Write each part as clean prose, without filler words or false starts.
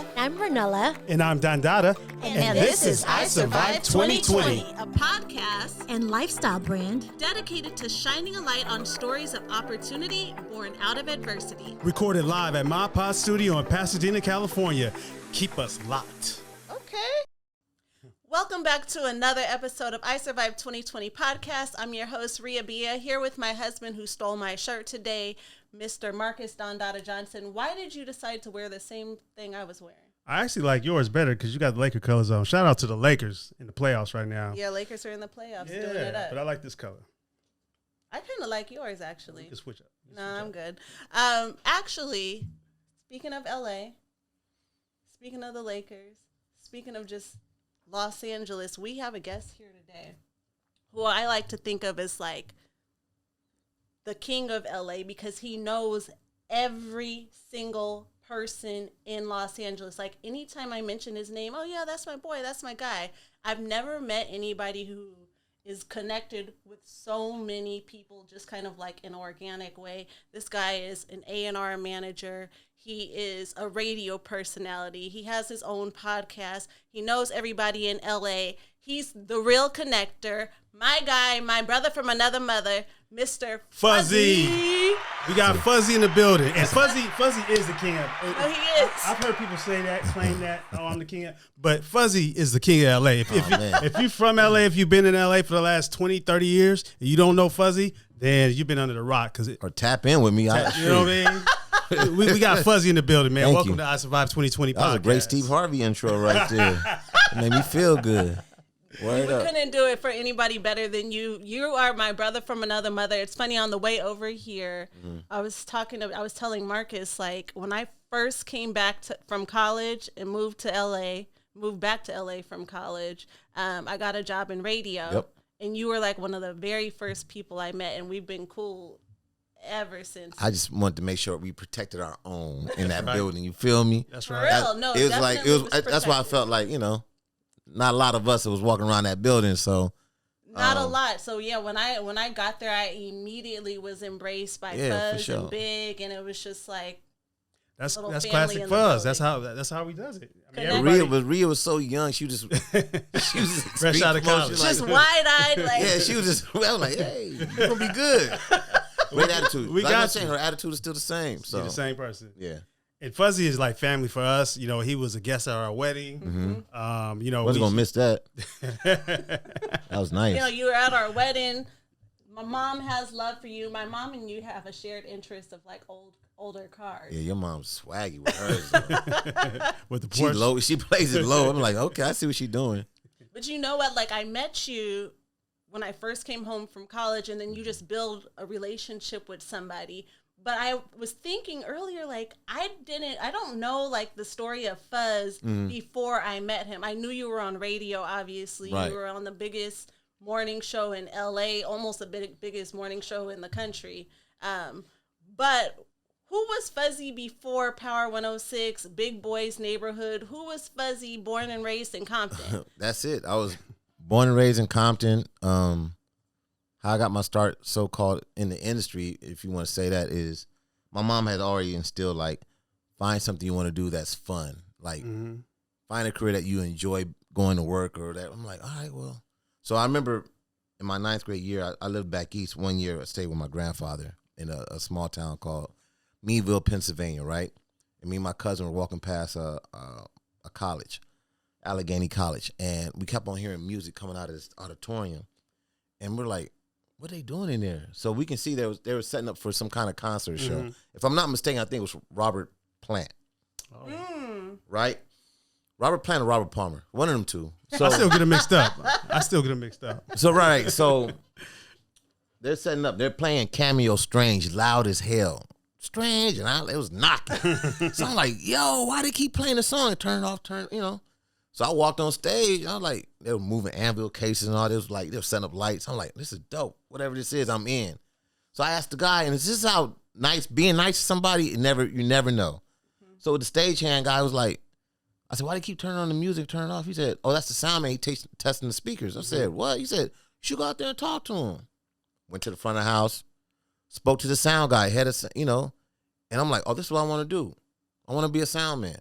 Aaliyah. I'm Renella. And I'm Dandada. And this is I Survived 2020, a podcast And lifestyle brand. dedicated to shining a light on stories of opportunity born out of adversity. Recorded live at my pod studio in Pasadena, California. Keep us locked. Okay. Welcome back to another episode of I Survived 2020 podcast. I'm your host, Ria Bia, here with my husband who stole my shirt today, Mr. Marcus Dondada Johnson. Why did you decide to wear the same thing I was wearing? I actually like yours better because you got the Laker colors on. Shout out to the Lakers in the playoffs right now. Yeah, Lakers are in the playoffs doing it up. But I like this color. I kind of like yours, actually. You can switch up. No, I'm good. Actually, speaking of LA, speaking of the Lakers, speaking of just Los Angeles, we have a guest here today who I like to think of as like the king of LA because he knows every single person in Los Angeles. Like anytime I mention his name, oh yeah, that's my boy, that's my guy. I've never met anybody who is connected with so many people just kind of like in an organic way. This guy is an A&R manager. He is a radio personality. He has his own podcast. He knows everybody in LA. He's the real connector. My guy, my brother from another mother, Mr. Fuzzy. We got Fuzzy in the building. And Fuzzy is the king of Oh, he is. I've heard people say that, claim that, oh, I'm the king of, but Fuzzy is the king of LA. If you're from LA, if you've been in LA for the last 20, 30 years, and you don't know Fuzzy, then you've been under the rock. Or tap in with me. You know what I mean? we got Fuzzy in the building, man. Thank Welcome you. to I Survived 2020 podcast. That was a great Steve Harvey intro right there. It made me feel good. Word We up. couldn't do it for anybody better than you. You are my brother from another mother. It's funny, on the way over here, I was telling Marcus, like, when I first came back from college and moved back to LA from college, I got a job in radio. Yep. And you were like one of the very first people I met, and we've been cool ever since. I just wanted to make sure we protected our own in that building. You feel me? That's For right. real, no, It was like definitely was that's why I protected. felt like, not a lot of us that was walking around that building. So Not a lot. So yeah, when I got there, I immediately was embraced by Yeah, for Fuzz sure. and Big, and it was just like That's little that's family classic in the Fuzz. building. That's how he does it. I mean, Connect. everybody- Ria was so young. She was just Fresh out of college. just wide eyed, like Yeah, she was just. I was like, hey, you're gonna be good. Great attitude. we Like got I'm saying, her attitude is still the same. So You're the same person. yeah. And Fuzzy is like family for us. You know, he was a guest at our wedding. Wasn't gonna miss that. That was nice. you know, you were at our wedding. My mom has love for you. My mom and you have a shared interest of like older cars. Yeah, your mom's swaggy with hers. Though. with the She Porsche. low. She plays it low. I'm like, okay, I see what she's doing. But you know what? Like I met you when I first came home from college, and then you just build a relationship with somebody. But I was thinking earlier, like, I don't know, like, the story of Fuzz before I met him. I knew you were on radio, obviously. Right. You were on the biggest morning show in L.A., almost the biggest morning show in the country. But who was Fuzzy before Power 106, Big Boys Neighborhood? Who was Fuzzy born and raised in Compton? That's it. I was born and raised in Compton. How I got my start, so-called, in the industry, if you want to say that, is my mom had already instilled, like, find something you want to do that's fun. Like, find a career that you enjoy going to work or that. I'm like, all right, well. So I remember in my 9th grade year, I lived back east one year. I stayed with my grandfather in a small town called Meadville, Pennsylvania, right? And me and my cousin were walking past a college, Allegheny College, and we kept on hearing music coming out of this auditorium. And we're like, what are they doing in there? So we can see they were setting up for some kind of concert show. If I'm not mistaken, I think it was Robert Plant. Right? Robert Plant or Robert Palmer. One of them two. So I still get them mixed up. So right. So they're setting up. They're playing Cameo Strange, loud as hell. Strange. And it was knocking. So I'm like, yo, why they keep playing the song? Turn it off, So I walked on stage. I was like, they were moving anvil cases and all. They were setting up lights. I'm like, this is dope. Whatever this is, I'm in. So I asked the guy, and it's just how being nice to somebody, you never know. So the stagehand guy was like, I said, why do you keep turning on the music, turn it off? He said, oh, that's the sound man. He testing the speakers. I said, what? He said, you should go out there and talk to him. Went to the front of the house, spoke to the sound guy, and I'm like, oh, this is what I want to do. I want to be a sound man.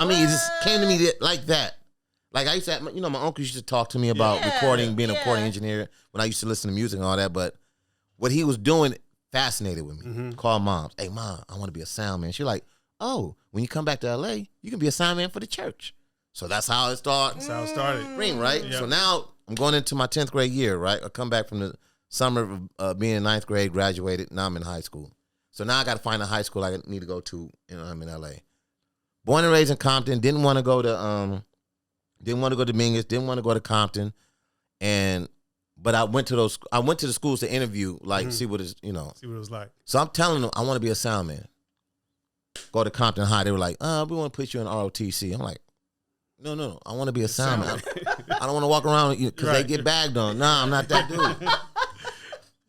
I mean, it just came to me like that. Like I used to, have, my uncle used to talk to me about recording, being a recording engineer when I used to listen to music and all that. But what he was doing fascinated with me. Call moms. Hey, mom, I want to be a sound man. She's like, oh, when you come back to LA, you can be a sound man for the church. So that's how it started. That's how it started. Right? Yep. So now I'm going into my 10th grade year, right? I come back from the summer of being in 9th grade, graduated. Now I'm in high school. So now I got to find a high school I need to go to. I'm in LA. Born and raised in Compton. Didn't want to go to Dominguez. Didn't want to go to Compton. But I went to the schools to interview, see what it's, See what it was like. So I'm telling them I want to be a sound man. Go to Compton High. They were like, we want to put you in ROTC. I'm like, no. I want to be a sound man. I don't want to walk around because they get bagged on. Nah, I'm not that dude.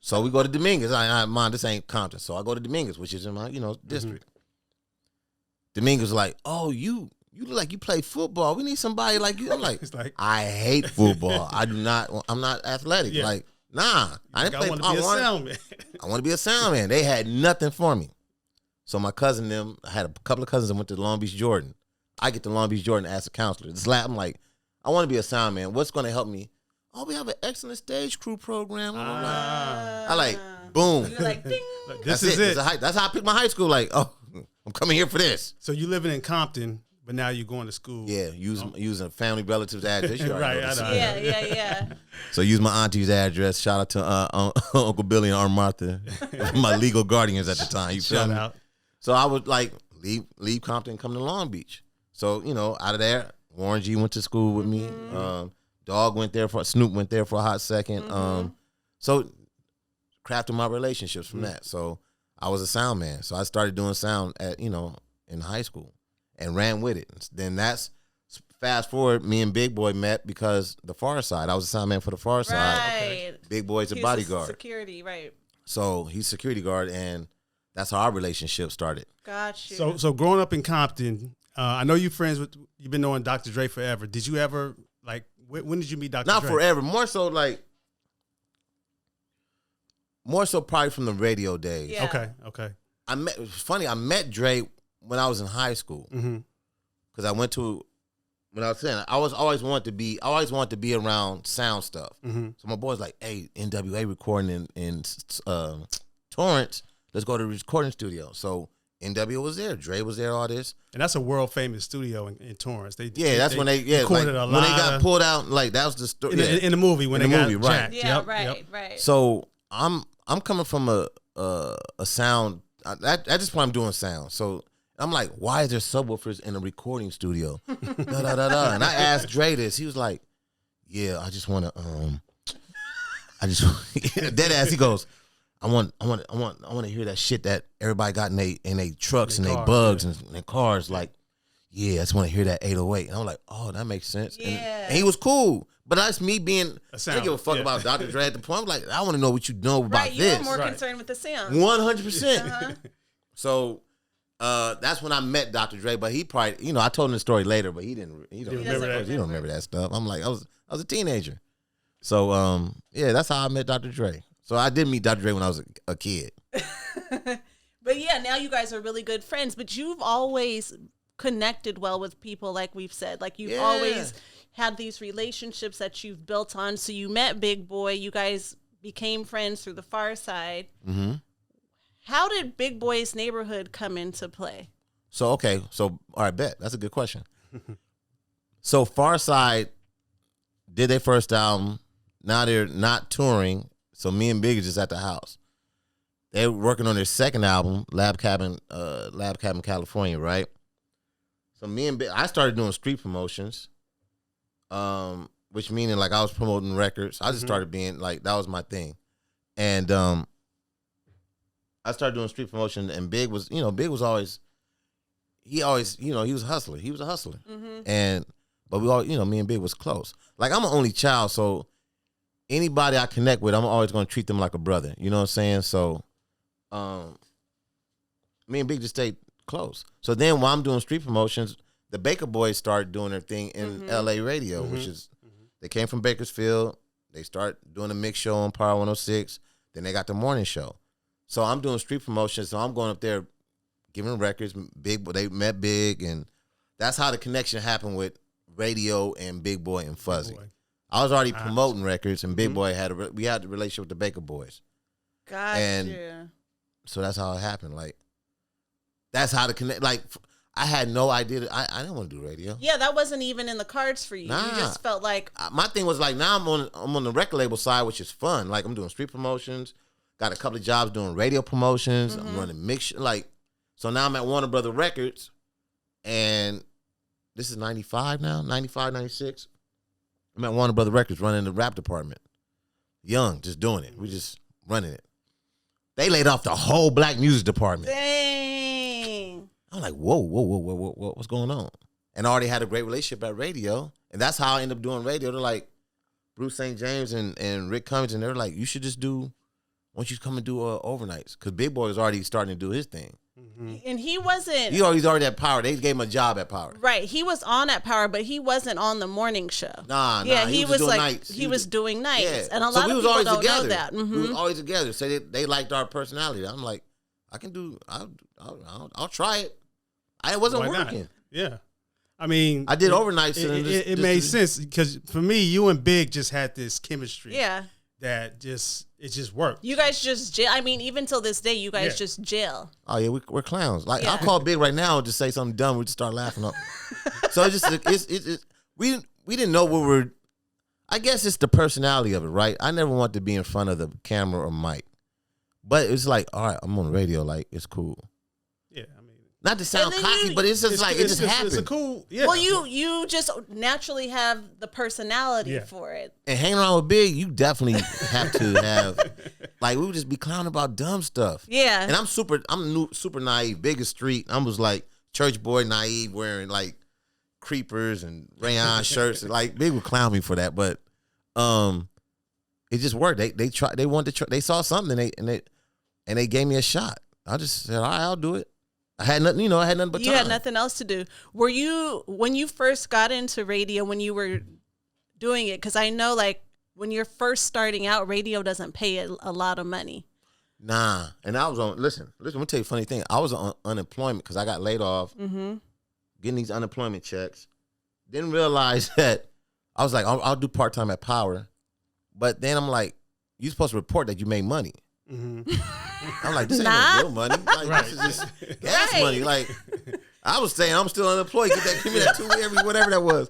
So we go to Dominguez. Mom, this ain't Compton. So I go to Dominguez, which is in my, district. Dominguez was like, oh, you look like you play football. We need somebody like you. I'm like, I hate football. I'm not athletic. Yeah. Like, nah. I didn't play. I want to be a sound man. I want to be a sound man. They had nothing for me. So my cousin, I had a couple of cousins that went to Long Beach Jordan. I get to Long Beach Jordan as a counselor. I'm like, I want to be a sound man. What's going to help me? Oh, we have an excellent stage crew program. Boom. You're like, ding. This is it. That's how I picked my high school. Like, oh, I'm coming here for this. So you living in Compton, but now you're going to school. Yeah, using family relatives' address. Right, I know. Yeah. So use my auntie's address. Shout out to Uncle Billy and Aunt Martha, my legal guardians at the time. You feel me? Out. So I would leave Compton and come to Long Beach. So, out of there, Warren G went to school with me. Snoop went there for a hot second. So crafted my relationships from that. So I was a sound man. So I started doing sound in high school and ran with it. Then that's fast forward, me and Big Boy met because the Far Side. I was a sound man for the Far Side. Right. Big Boy's a bodyguard. Security, right. So he's security guard, and that's how our relationship started. Got you. So growing up in Compton, I know you've been knowing Dr. Dre forever. Did you ever, when did you meet Dr. Dre? Not forever. More so probably from the radio days. Yeah. Okay. I met Dre when I was in high school. Because I always wanted to be around sound stuff. So my boy's like, hey, NWA recording in Torrance. Let's go to the recording studio. So NWA was there. Dre was there, all this. And that's a world famous studio in Torrance. When they got pulled out, that was the story. In the movie, when they got jacked. Yeah, right. So I'm coming from a sound. At this point, I'm doing sound. So I'm like, why is there subwoofers in a recording studio? And I asked Dre this. He was like, yeah, I just want to, dead ass. He goes, I want to hear that shit that everybody got in they trucks and they bugs and their cars. Like, yeah, I just want to hear that 808. And I'm like, oh, that makes sense. Yeah. And he was cool. But that's me being, I don't give a fuck about Dr. Dre at the point. I'm like, I want to know what you know about this. You're more concerned with the sound. 100%. So that's when I met Dr. Dre. But he probably, I told him the story later, but he don't remember that stuff. I'm like, I was a teenager. So that's how I met Dr. Dre. So I did meet Dr. Dre when I was a kid. But yeah, now you guys are really good friends. But you've always connected well with people, like we've said. Like you've always had these relationships that you've built on. So you met Big Boy. You guys became friends through the Far Side. How did Big Boy's Neighborhood come into play? So, all right, bet. That's a good question. So Far Side did their first album. Now they're not touring. So me and Big are just at the house. They're working on their second album, Lab Cabin, California, right? So me and Big, I started doing street promotions, which meaning I was promoting records. I just started being that was my thing, and I started doing street promotion. And Big was, Big was always, he was a hustler. He was a hustler, but we all, me and Big was close. I'm an only child, so anybody I connect with, I'm always going to treat them like a brother. You know what I'm saying? So, me and Big just stayed close. So then while I'm doing street promotions, the Baker Boys started doing their thing in LA radio, which is, they came from Bakersfield. They start doing a mix show on Power 106. Then they got the morning show. So I'm doing street promotions. So I'm going up there giving records. They met Big, and that's how the connection happened with radio and Big Boy and Fuzzy. Boy. I was already promoting records, and Big Boy we had the relationship with the Baker Boys. Gotcha. And so that's how it happened. Like, that's how the connect. Like, I had no idea. I didn't want to do radio. Yeah, that wasn't even in the cards for you. Nah. You just felt like My thing was like, now I'm on the record label side, which is fun. Like, I'm doing street promotions. Got a couple of jobs doing radio promotions. I'm running mix. Like, so now I'm at Warner Brother Records, and this is 95 now, 95, 96. I'm at Warner Brother Records running the rap department. Young, just doing it. We just running it. They laid off the whole black music department. dang. I'm like, whoa, what's going on? And I already had a great relationship at radio. And that's how I ended up doing radio. They're like, Bruce St. James and Rick Cummings, and they're like, you should just do, why don't you come and do overnights? Because Big Boy was already starting to do his thing. And he wasn't He's already at Power. They gave him a job at Power. right. He was on at Power, but he wasn't on the morning show. Nah, Yeah, he was doing like nights. he was doing nights, Yeah. and a So lot we of was people always don't together. know that. We was always together. So they liked our personality. I'm like, I can do. I'll try it. It wasn't Why not? working. Yeah. I mean, I did overnights. and It made sense because for me, you and Big just had this chemistry. Yeah, That it just worked. you guys just jail. I mean, even till this day, you guys Yeah. just jail. Oh yeah, we're clowns. Like Yeah. I'll call Big right now and just say something dumb. We just start laughing up. So it's we didn't know what we're. I guess it's the personality of it, right? I never want to be in front of the camera or mic, but it's like, all right, I'm on the radio. Like it's cool. Yeah, I mean, Not to sound And then cocky, you- but it's just like it just happened. It's a cool. Yeah. Well, you just naturally have the personality Yeah. for it. And hanging around with Big, you definitely have to have, like, we would just be clowning about dumb stuff. Yeah. And I'm super naive, big as street. I was like church boy naive, wearing like creepers and rayon shirts. And, like, Big would clown me for that, but it just worked. They wanted to try. They saw something and they gave me a shot. I just said, all right, I'll do it. I had nothing, I had nothing but You time. had nothing else to do. Were you, when you first got into radio, when you were doing it, because I know like when you're first starting out, radio doesn't pay a lot of money. Nah, and I was on. Listen. Let me tell you a funny thing. I was on unemployment because I got laid off, getting these unemployment checks. Didn't realize that I was like, I'll do part time at Power, but then I'm like, you're supposed to report that you made money. I'm like, this ain't no real money. Like, this is just gas money. Like, I was saying, I'm still unemployed. Give me that 2 every whatever that was.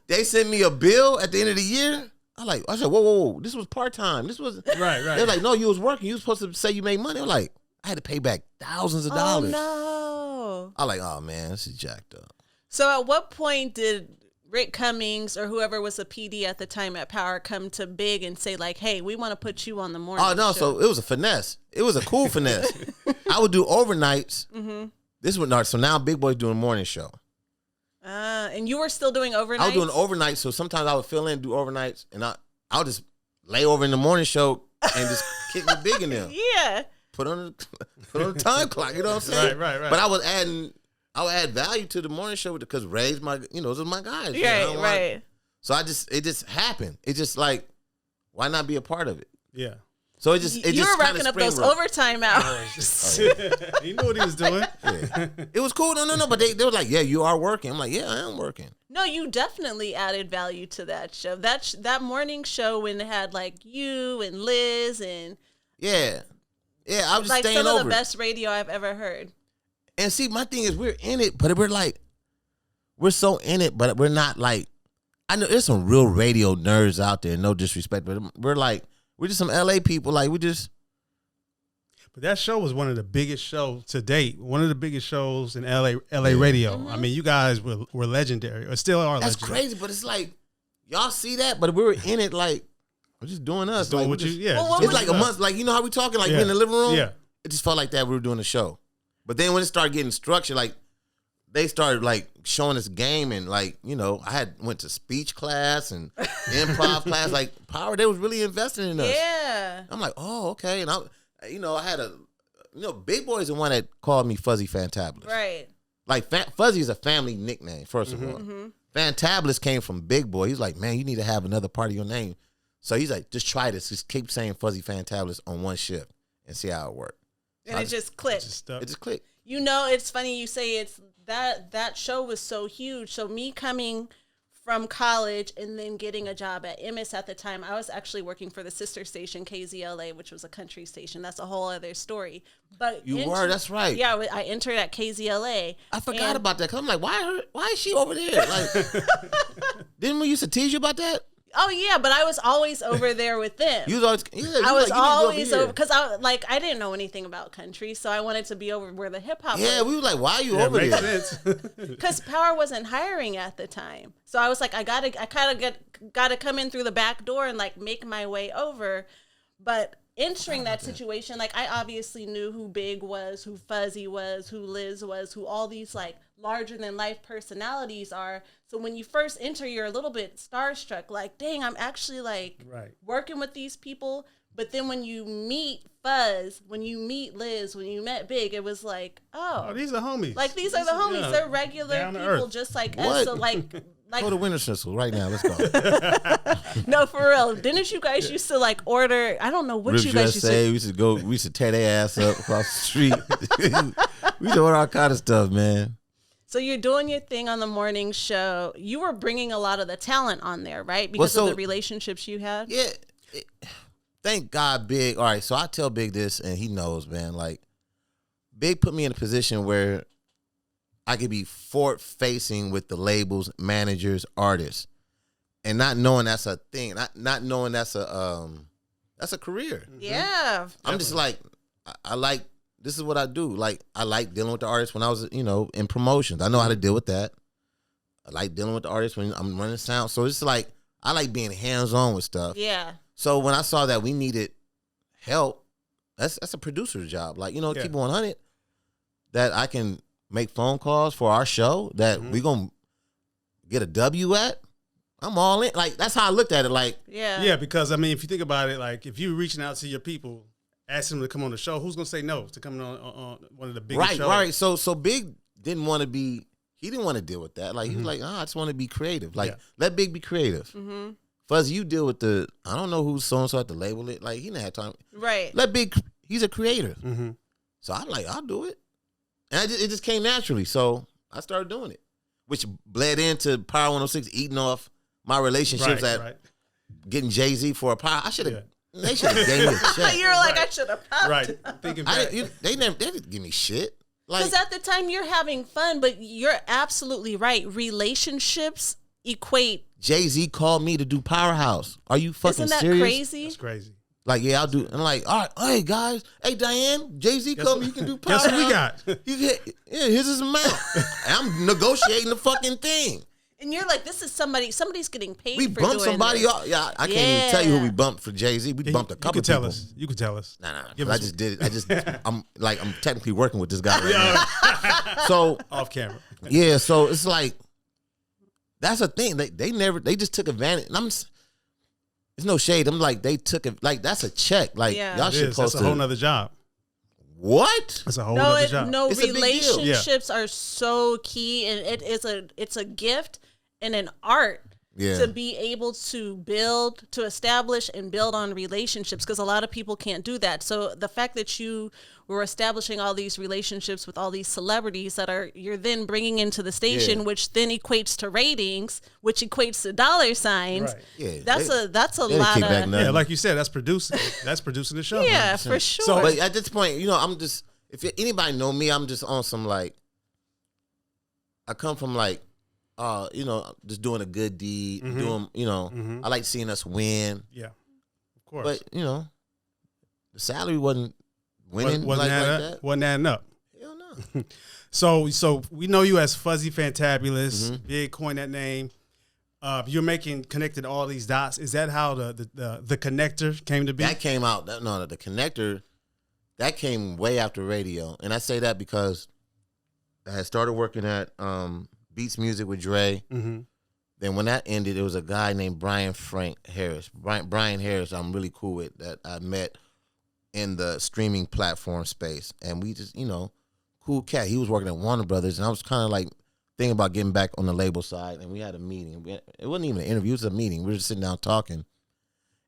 They sent me a bill at the end of the year. I said, whoa, this was part time. This was right. They're like, no, you was working. You was supposed to say you made money. I'm like, I had to pay back thousands of dollars. Oh, no. I'm like, oh man, this is jacked up. So at what point did Rick Cummings or whoever was a PD at the time at Power come to Big and say like, hey, we want to put you on the morning Oh no, show? so it was a finesse. It was a cool finesse. I would do overnights. This would not. So now Big Boy's doing a morning show. And you were still doing overnight? I was doing overnights, so sometimes I would fill in, do overnights, and I'll just lay over in the morning show and just kick with Big in there. Yeah. Put on the time clock. You know what I'm saying? Right. But I would add value to the morning show because Ray's those are my guys. Right. So it just happened. It just like, why not be a part of it? Yeah. So it just You were racking up those overtime hours. He knew what he was doing. Yeah. It was cool. No. But they were like, yeah, you are working. I'm like, yeah, I am working. No, you definitely added value to that show. That morning show when it had like you and Liz and Yeah. I was just like staying some over. of the best radio I've ever heard. And see, my thing is we're in it, but we're so in it, but we're not like, I know there's some real radio nerds out there, no disrespect, but we're just some LA people. Like, But that show was one of the biggest shows to date. One of the biggest shows in LA radio. I mean, you guys were legendary, or still are that's legendary. crazy, but it's like, y'all see that, but we were in it like, we're just doing us. Doing like, what we're you, just- yeah. Well, just what doing It's like a us. month, like, you know how we talking, like Yeah. we in the living room? Yeah. It just felt like that we were doing a show. But then when it started getting structured, like, they started like showing us game and like, I went to speech class and improv class, like Power, they was really investing in us. Yeah. I'm like, oh, okay. And I had Big Boy is the one that called me Fuzzy Fantabulous. Right. Like Fuzzy is a family nickname, first of all. Fantabulous came from Big Boy. He's like, man, you need to have another part of your name. So he's like, just try this. Just keep saying Fuzzy Fantabulous on one shift and see how it works. And it just clicked. Just stuff. It just clicked. You know, it's funny you say it's that show was so huge. So me coming from college and then getting a job at MS at the time, I was actually working for the sister station KZLA, which was a country station. That's a whole other story. But that's right. Yeah, I entered at KZLA. I forgot about that. 'Cause I'm like, why is she over there? Like, didn't we used to tease you about that? Oh yeah, but I was always over there with them. You was always, I was always over because I didn't know anything about country, so I wanted to be over where the hip hop. Yeah, was. we were like, why are you over makes there? sense. Because Power wasn't hiring at the time, so I was like, I kind of gotta come in through the back door and like make my way over. But entering that situation, like I obviously knew who Big was, who Fuzzy was, who Liz was, who all these like larger than life personalities are. So when you first enter, you're a little bit starstruck, like, dang, I'm actually like working with these people. But then when you meet Fuzz, when you meet Liz, when you met Big, it was like, oh These are homies. like these are the homies. yeah, They're regular down to people, earth. just like What? us. So like Go to Winter Schnitzel right now. Let's go. no, for real. Didn't you guys used to like order? I don't know what Ribs you guys used to. USA, we used to tear their ass up across the street. We used to order all kind of stuff, man. So you're doing your thing on the morning show. You were bringing a lot of the talent on there, right? Because of the relationships you had. Yeah. Thank God, Big. All right, so I tell Big this, and he knows, man. Like, Big put me in a position where I could be forward-facing with the labels, managers, artists, and not knowing that's a thing, not knowing that's a career. Yeah. I'm just like, I like, this is what I do. Like, I like dealing with the artists when I was, in promotions. I know how to deal with that. I like dealing with the artists when I'm running sound. So it's like, I like being hands-on with stuff. Yeah. So when I saw that we needed help, that's a producer's job. Like, keep it 100, that I can make phone calls for our show that we going to get a W at. I'm all in. Like, that's how I looked at it. Like, yeah, because I mean, if you think about it, like if you're reaching out to your people, asking them to come on the show, who's gonna say no to coming on one of the biggest shows? Right. So Big didn't want to be. He didn't want to deal with that. Like he was like, I just want to be creative. Like let Big be creative. Mm-hmm. Fuzz, you deal with the. I don't know who's so and so have to label it. Like he didn't have time. Right. Let Big. He's a creator. Mm-hmm. So I'm like, I'll do it, and it just came naturally. So I started doing it, which bled into Power 106, eating off my relationships getting Jay-Z for a power. I should have. They should have gave me a check. You're like, I should have popped. Right. Thinking back. They didn't give me shit. Like, Because at the time you're having fun, but you're absolutely right. Relationships equate. Jay-Z called me to do Powerhouse. Are you fucking Isn't that serious? crazy? That's crazy. Like, yeah, I'll do. And I'm like, all right, hey guys, hey Diane, Jay-Z called me. You can do Powerhouse. Guess what we got? Here's his amount. I'm negotiating the fucking thing. And you're like, this is somebody's getting paid We for bumped doing somebody this. off. Yeah, I can't even tell you who we bumped for Jay-Z. We bumped a couple You could tell people. us. You could tell us. Nah. Give I us- just did it. I'm technically working with this guy right now. So Off camera. yeah, so it's like that's a thing. They just took advantage. And it's no shade. I'm like, they took it like that's a check. Like y'all It should is. That's supposed a whole to nother job. what? That's a whole other job. No, It's a big deal. relationships are so key, and it's a gift and an art to be able to build, to establish and build on relationships, because a lot of people can't do that. So the fact that you were establishing all these relationships with all these celebrities that you're then bringing into the station, which then equates to ratings, which equates to dollar signs. Right. Yeah, That's a they didn't lot kick back of nothing. Yeah, like you said, that's producing. That's producing the show. yeah, 100%. for sure. So- But at this point, I'm just if anybody know me, I'm just on some like I come from like just doing a good deed, doing I like seeing us win. Yeah, of course. But the salary wasn't winning wasn't like adding that. up. Wasn't adding up. Hell no. So we know you as Fuzzy Fantabulous. Big coin that name. You're making connected all these dots. Is that how the connector came to be? That came out. The connector, that came way after radio. And I say that because I had started working at Beats Music with Dre. Mm-hmm. Then when that ended, there was a guy named Brian Harris. Brian Harris, I'm really cool with, that I met in the streaming platform space. And we just, cool cat. He was working at Warner Brothers, and I was kind of like thinking about getting back on the label side. And we had a meeting. It wasn't even an interview. It was a meeting. We were just sitting down talking. And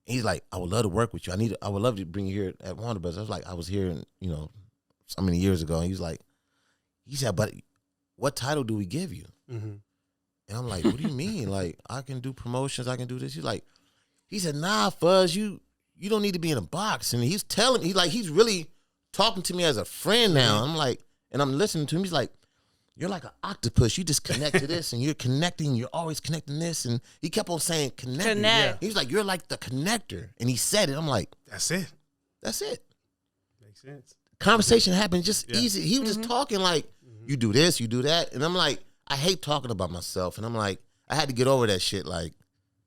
he's like, I would love to work with you. I would love to bring you here at Warner Brothers. I was like, I was here, so many years ago. And he's like, He said, but what title do we give you? Mm-hmm. And I'm like, what do you mean? Like, I can do promotions, I can do this. He said, nah, Fuzz, you don't need to be in a box. And he's telling me, he's really talking to me as a friend now. I'm like, and I'm listening to him. He's like, you're like an octopus. You just connect to this, and you're connecting. You're always connecting this. And he kept on saying connect. Connect. He was like, you're like the connector. And he said it. I'm like, That's it. that's it. Makes sense. Conversation happened just easy. He was Mm-hmm. just talking like, you do this, you do that. And I'm like, I hate talking about myself. And I'm like, I had to get over that shit. Like,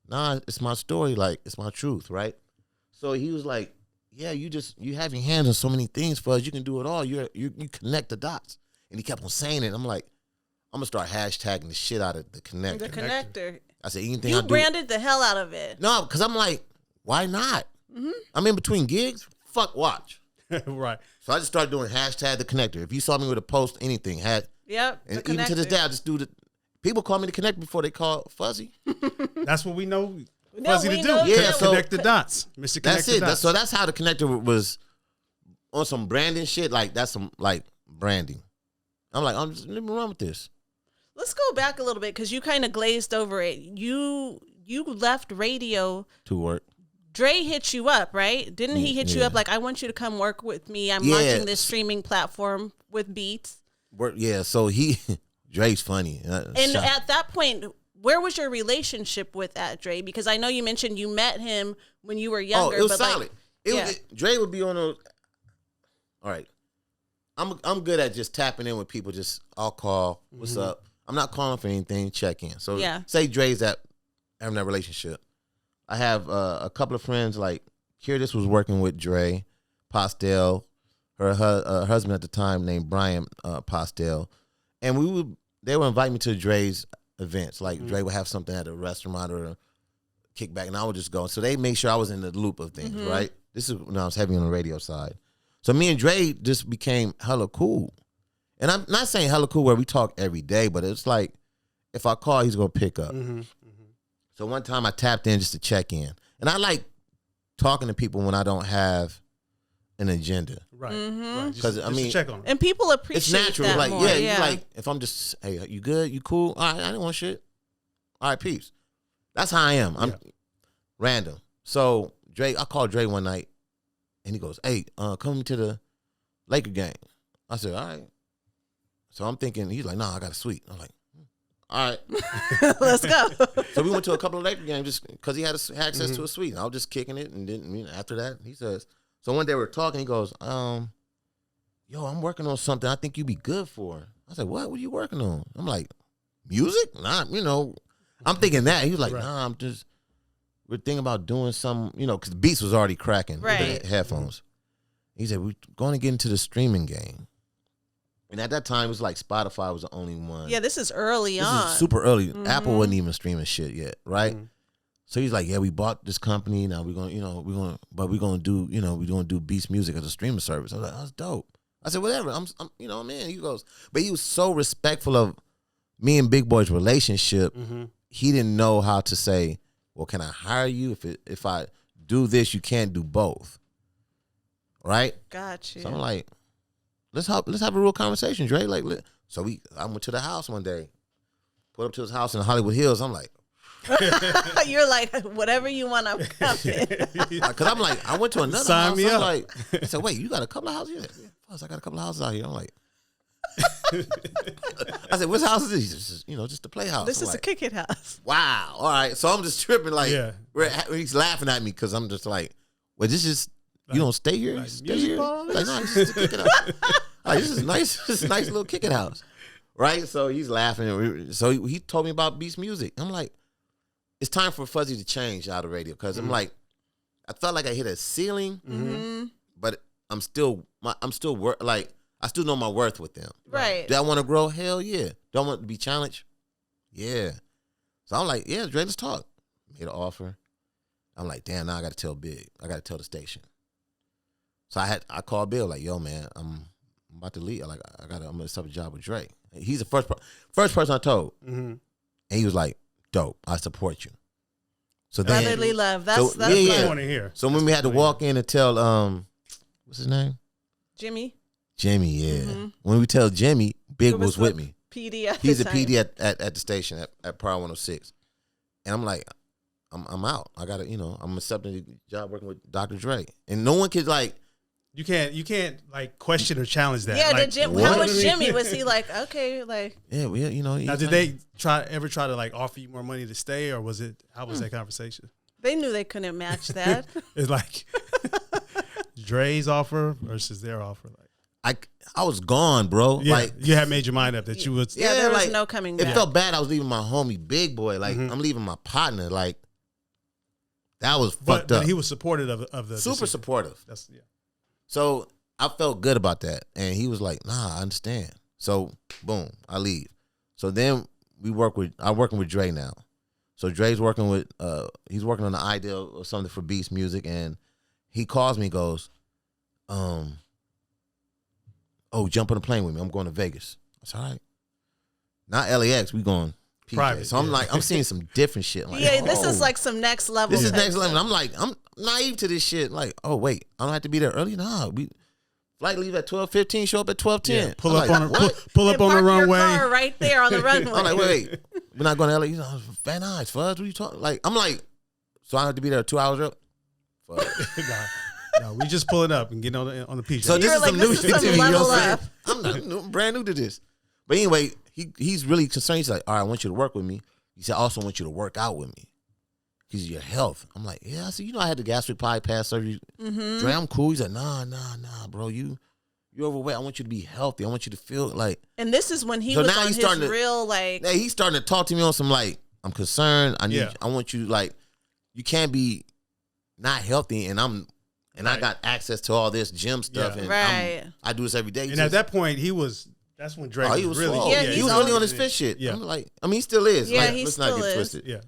nah, it's my story. Like, it's my truth, right? So he was like, yeah, you have your hands on so many things, Fuzz. You can do it all. You connect the dots. And he kept on saying it. I'm like, I'm going to start hashtagging the shit out of the connector. The connector. I said, anything You I do. branded the hell out of it. No, because I'm like, why not? Mm-hmm. I'm in between gigs. Fuck, watch. Right. So I just started doing hashtag the connector. If you saw me with a post, anything, Yep. and The even to this connector. day, I just do the. People call me the connector before they call Fuzzy. That's what we know No, Fuzzy we to do. know Yeah, that. so- Connect the dots. Mr. Connect That's the it. dots. That's how the connector was on some branding shit. Like that's some like branding. I'm like, let me run with this. Let's go back a little bit because you kind of glazed over it. You left radio. To work. Dre hit you up, right? Didn't he hit you Yeah. up like, I want you to come work with me. I'm Yeah. launching this streaming platform with beats. Work. Yeah. So Dre's funny. And at that point, where was your relationship with that Dre? Because I know you mentioned you met him when you were younger. it was but solid. yeah. Dre would be on a. All right. I'm good at just tapping in with people. Just I'll call. What's up? I'm not calling for anything. Check in. So Yeah. say Dre's having that relationship. I have a couple of friends like Curtis was working with Dre, Postel, her husband at the time named Brian Postel, and they would invite me to Dre's events. Like Dre would have something at a restaurant or a kickback, and I would just go. So they made sure I was in the loop of things, right? This is when I was heavy on the radio side. So me and Dre just became hella cool. And I'm not saying hella cool where we talk every day, but it's like if I call, he's going to pick up. So one time I tapped in just to check in. And I like talking to people when I don't have an agenda. Right. Right. Just 'Cause, I to mean- check on it. And people appreciate It's natural. that Like, more. yeah, you like, if I'm just, hey, you good? You cool? All right, I didn't want shit. All right, peace. That's how I am. I'm random. So I called Dre one night, and he goes, hey, come to the Laker game. I said, all right. So I'm thinking, he's like, nah, I got a suite. I'm like, all right. Let's go. So we went to a couple of Laker games just because he had access to a suite. And I was just kicking it, and then after that, he says, so one day we were talking, he goes, yo, I'm working on something I think you'd be good for. I said, what are you working on? I'm like, music? Nah, I'm thinking that. He was like, nah, we're thinking about doing some, because Beats was already cracking Right. the headphones. He said, we're going to get into the streaming game. And at that time, it was like Spotify was the only one. Yeah, this is early This on. is super early. Apple wasn't even streaming shit yet, right? So he's like, yeah, we bought this company. Now we're gonna do Beats Music as a streaming service. I was like, that's dope. I said, whatever. I'm man. He goes, but he was so respectful of me and Big Boy's relationship. He didn't know how to say, well, can I hire you if I do this? You can't do both, right? Got you. So I'm like, let's have a real conversation, Dre. Like, so I went to the house one day, put up to his house in Hollywood Hills. I'm like, You're like, whatever you want, I'm coming. because I'm like, I went to another Sign house. me I'm up. like, I said, wait, you got a couple of houses? He's like, yeah, boss, I got a couple of houses out here. I'm like, I said, which house is this? He says, just the playhouse. This I'm is a like, kick it house. wow. All right. So I'm just tripping. Like, Yeah. he's laughing at me because I'm just like, well, this is, you don't stay here? You stay music here? bar? Like, no, this is a kick it house. Like, this is nice. This is a nice little kick it house. Right? So he's laughing. So he told me about Beats Music. I'm like, it's time for Fuzzy to change out of radio because I'm like, I felt like I hit a ceiling, but I still know my worth with them. Right. Do I want to grow? Hell yeah. Do I want to be challenged? Yeah. So I'm like, yeah, Dre, let's talk. Made an offer. I'm like, damn, now I got to tell Big. I got to tell the station. So I called Bill like, yo, man, I'm about to leave. Like, I'm gonna start a job with Dre. He's the first person I told, and he was like, dope. I support you. So then, Brotherly love. That's So, that's yeah, I yeah. want to hear. So when we had to walk in and tell, what's his name? Jimmy. Jimmy, yeah. When we tell Jimmy, Big Who was the with me. PD at He's the a time. PD at the station at Power 106. And I'm like, I'm out. I gotta, I'm accepting the job working with Dr. Dre. And no one could like You can't like question or challenge that. Yeah, like, how was Jimmy? Was he like, okay, like yeah, well, Now, did they ever try to like offer you more money to stay, or was it how was that conversation? they knew they couldn't match that. It's like Dre's offer versus their offer. Like, I was gone, bro. yeah, Like you had made your mind up that you would. Yeah, there was like, no coming It back. felt bad. I was leaving my homie, Big Boy. Like I'm leaving my partner. Like that was fucked up. But he was supportive of the Super decision. supportive. That's yeah. So I felt good about that. And he was like, nah, I understand. So boom, I leave. So then I'm working with Dre now. So Dre's working with he's working on the idea or something for Beast Music, and he calls me, goes, oh, jump on a plane with me. I'm going to Vegas. That's all right. Not LAX, we going PJ. Private, so I'm yeah. like, I'm seeing some different shit. Like, Yeah, this oh, is like some next level. this is type next level. stuff. I'm like, I'm naive to this shit. Like, oh wait, I don't have to be there early. Nah, flight leave at 12:15, show up at 12:10. Yeah, pull I'm up like, on what? pull up And on the park your runway. car right there on the runway. I'm like, wait, we're not going to LA. He's like, Van Nuys, fuzz. What are you talking? Like, I'm like, so I have to be there 2 hours early. Fuck. No, we just pulling up and getting on the PJ. So this You're is like, some new this is shit some to me. You know level what I'm up. saying? I'm brand new to this. But anyway, he's really concerned. He's like, all right, I want you to work with me. He said, I also want you to work out with me because of your health. I'm like, yeah. I said, I had the gastric bypass surgery. Dre, I'm cool. He's like, nah, bro. You're overweight. I want you to be healthy. I want you to feel like. And this is when he So was now on he's his starting to- real like. Hey, he's starting to talk to me on some like, I'm concerned. I want you like, you can't be not healthy, and I got access to all this gym stuff, Yeah. and Right. I do this every day. and at that point, that's when Drake he was really, slow. Yeah, he he's was on really it. on his fit shit. Yeah. I'm like, he still is. Yeah, like, he let's not still get is. twisted. yeah.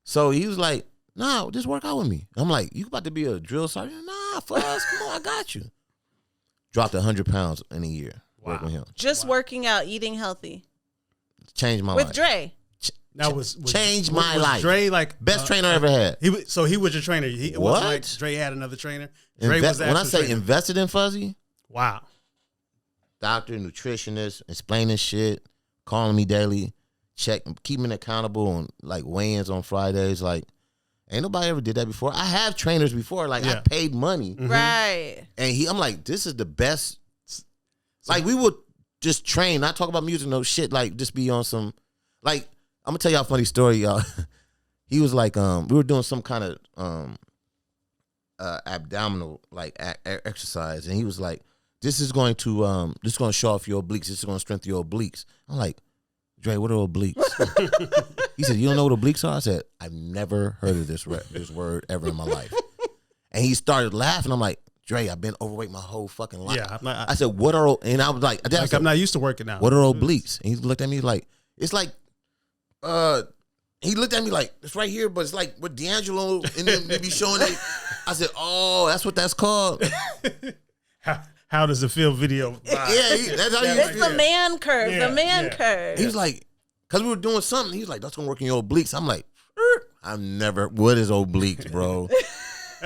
So he was like, nah, just work out with me. I'm like, you about to be a drill sergeant? Nah, fuzz, come on, I got you. Dropped 100 pounds in a year working with him. Just working out, eating healthy Changed my with life. Dre. Now Changed my life. Dre like Best trainer I ever had. He was your trainer. It What? wasn't like Dre had another trainer. Dre was the When I actual say trainer. invested in Fuzzy, Wow. doctor, nutritionist, explaining shit, calling me daily, keeping me accountable on like weigh-ins on Fridays. Like, ain't nobody ever did that before. I have trainers before. Like, I Yeah. paid money, Right. and I'm like, this is the best. Like, we would just train, not talk about music, no shit. Like, just be on some. Like, I'm gonna tell y'all a funny story, y'all. He was like, we were doing some kind of abdominal like exercise, and he was like, this is going to show off your obliques. This is going to strengthen your obliques. I'm like, Dre, what are obliques? He said, you don't know what obliques are? I said, I've never heard of this word ever in my life. And he started laughing. I'm like, Dre, I've been overweight my whole fucking life. Yeah, I said, what are, and I was like, I'm not used to working out. what are obliques? And he looked at me like, it's like, he looked at me like, it's right here, but it's like with D'Angelo, and then they be showing it. I said, oh, that's what that's called. How does it feel? Video. Yeah, that's how It's he the man curve. Yeah, the man yeah. curve. He was like, because we were doing something. He was like, that's going to work in your obliques. I'm like, what is obliques, bro?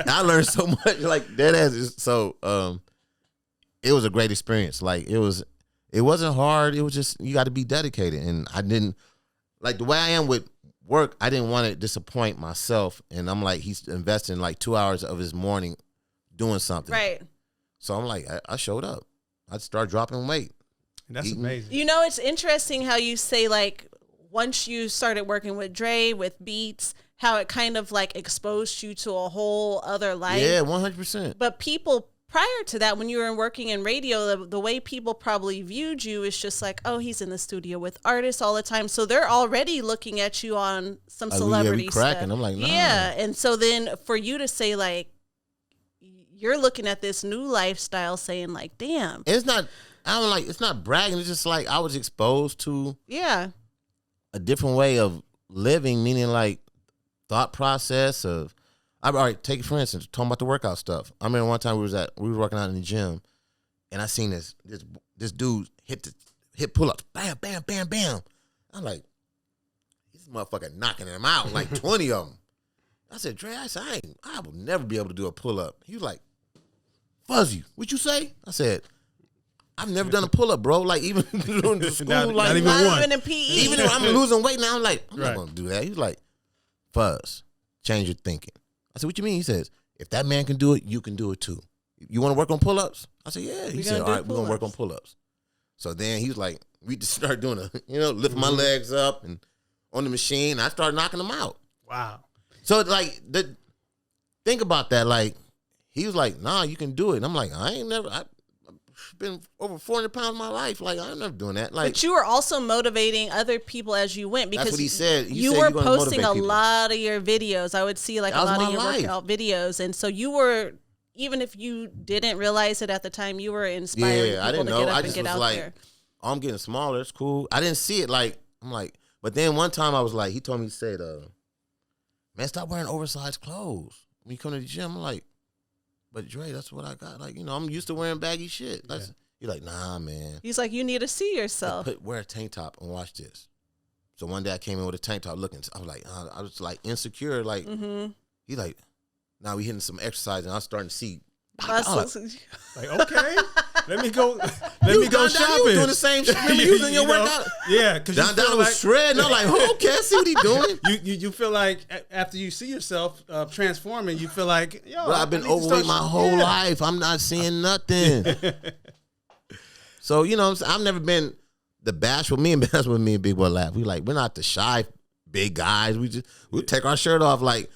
I learned so much. Like, that ass. So, it was a great experience. Like, it wasn't hard. It was just, you got to be dedicated. And I didn't, like, the way I am with work, I didn't want to disappoint myself. And I'm like, he's investing like 2 hours of his morning doing something. Right. So I'm like, I showed up. I started dropping weight. That's Eating. amazing. You know, it's interesting how you say like once you started working with Dre, with Beats, how it kind of like exposed you to a whole other life. Yeah, 100%. But people prior to that, when you were working in radio, the way people probably viewed you is just like, oh, he's in the studio with artists all the time. So they're already looking at you on some Like, celebrity we cracking. stuff. I'm like, nah. Yeah. And so then for you to say like, you're looking at this new lifestyle saying like, damn. It's not, it's not bragging. It's just like I was exposed to Yeah. a different way of living, meaning like thought process of, all right, take it for instance, talking about the workout stuff. I remember one time we were working out in the gym, and I seen this dude hit pull-ups, bam, bam, bam, bam. I'm like, this motherfucker knocking them out, like 20 of them. I said, Dre, I will never be able to do a pull-up. He was like, Fuzzy, what you say? I said, I've never done a pull up, bro. Like even during the school, Not like even Not one. even in PE. even though I'm losing weight now, I'm like, I'm Right. not gonna do that. He's like, Fuzz, change your thinking. I said, what you mean? He says, if that man can do it, you can do it too. You want to work on pull ups? I said, yeah. He said, all right, we're gonna work on pull ups. So then he was like, we just started doing lifting my legs up and on the machine. I started knocking them out. Wow. So like think about that. Like he was like, nah, you can do it. And I'm like, I've been over 400 pounds in my life. Like I'm never doing that. Like, But you were also motivating other people as you went because that's what he said. You said were you're gonna posting a motivate people. lot of your videos. I would see like That a was lot of my your life. workout videos, and so you were, even if you didn't realize it at the time, you were inspiring Yeah, I people didn't to know. get up I and just get was out like, there. oh, I'm getting smaller. It's cool. I didn't see it. Like I'm like, but then one time I was like, he told me, he said, man, stop wearing oversized clothes when you come to the gym. I'm like, but Dre, that's what I got. Like, I'm used to wearing baggy shit. You're like, nah, man. He's like, you need to see yourself. Wear a tank top and watch this. So one day I came in with a tank top looking. I was like, I was like insecure. Like, He like, now we hitting some exercise and I'm starting to see. Muscles. Like, okay, let me go You shopping. doing the same shit. Remember you was in your workout? Yeah, because Don was shredding. I'm like, okay, I see what he doing. You feel like after you see yourself transforming, you feel like, yo, Bro, I've been I need to overweight start- my whole yeah. life. I'm not seeing nothing. So, what I'm saying? I've never been the bashful. Me and Big Boy laugh. We're not the shy big guys. We take our shirt off like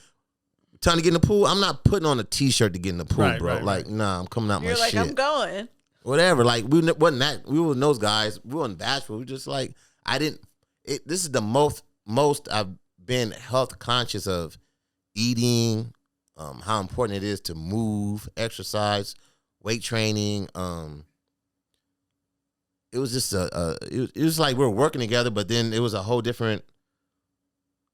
trying to get in the pool. I'm not putting on a t-shirt to get in the pool, Right, bro. right, like, right. nah, I'm coming out You're my like, shit. I'm going. Whatever. Like, we wasn't that. We were those guys. We weren't bashful. We just like, this is the most I've been health conscious of eating, how important it is to move, exercise, weight training. It was just it was like we were working together, but then it was a whole different,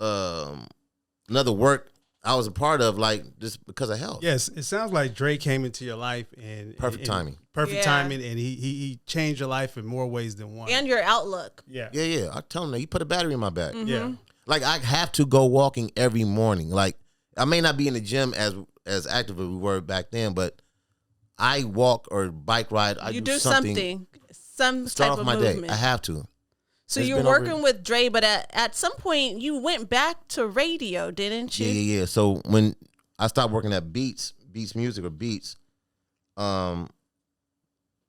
another work I was a part of, like, just because of health. Yes, it sounds like Dre came into your life and Perfect timing. Perfect Yeah. timing, and he changed your life in more ways than one. And your outlook. yeah, Yeah. I tell him that he put a battery in my back. yeah. Like, I have to go walking every morning. Like, I may not be in the gym as active as we were back then, but I walk or bike ride. I You do do something. some Start type off of my movement. day. I have to. So It's you're been over- working with Dre, but at some point you went back to radio, didn't you? Yeah. So when I stopped working at Beats Music or Beats,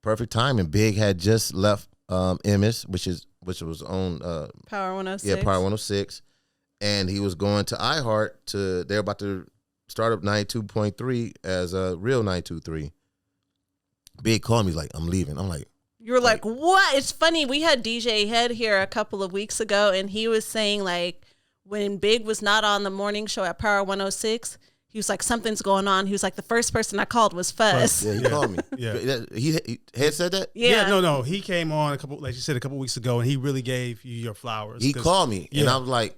perfect timing. Big had just left MS, which was on Power 106. Power 106, and he was going to iHeart they're about to start up 92.3 as a real 92.3. Big called me, he's like, I'm leaving. I'm like, You were like, what? It's funny. We had DJ Head here a couple of weeks ago, and he was saying, like, when Big was not on the morning show at Power 106, he was like, something's going on. He was like, the first person I called was Fuzz. yeah, he called me. Yeah. He had said that? Yeah. No. He came on like you said, a couple weeks ago, and he really gave you your flowers. He 'cause- called me, and Yeah. I was like,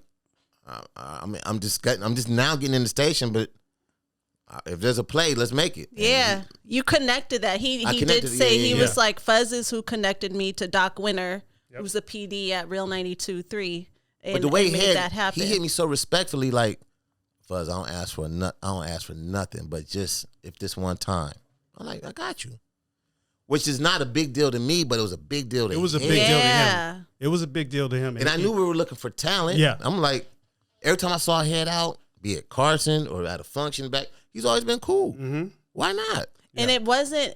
I'm just now getting in the station, but if there's a play, let's make it. And Yeah. You connected that. I He connected did it, say yeah, he yeah, was yeah. like, Fuzz is who connected me to Doc Winter, Yep. who's the PD at Real 92.3. And, But the way and made that happen. he hit me so respectfully, like, Fuzz, I don't ask for nothing, but just if this one time, I'm like, I got you. Which is not a big deal to me, but it was a big deal to him. It was a big deal to Yeah. him. It was a big deal to him, And I knew we were looking for talent. Yeah. I'm like, every time I saw a head out, be it Carson or at a function back, he's always been cool. Mm-hmm. Why not? And it wasn't,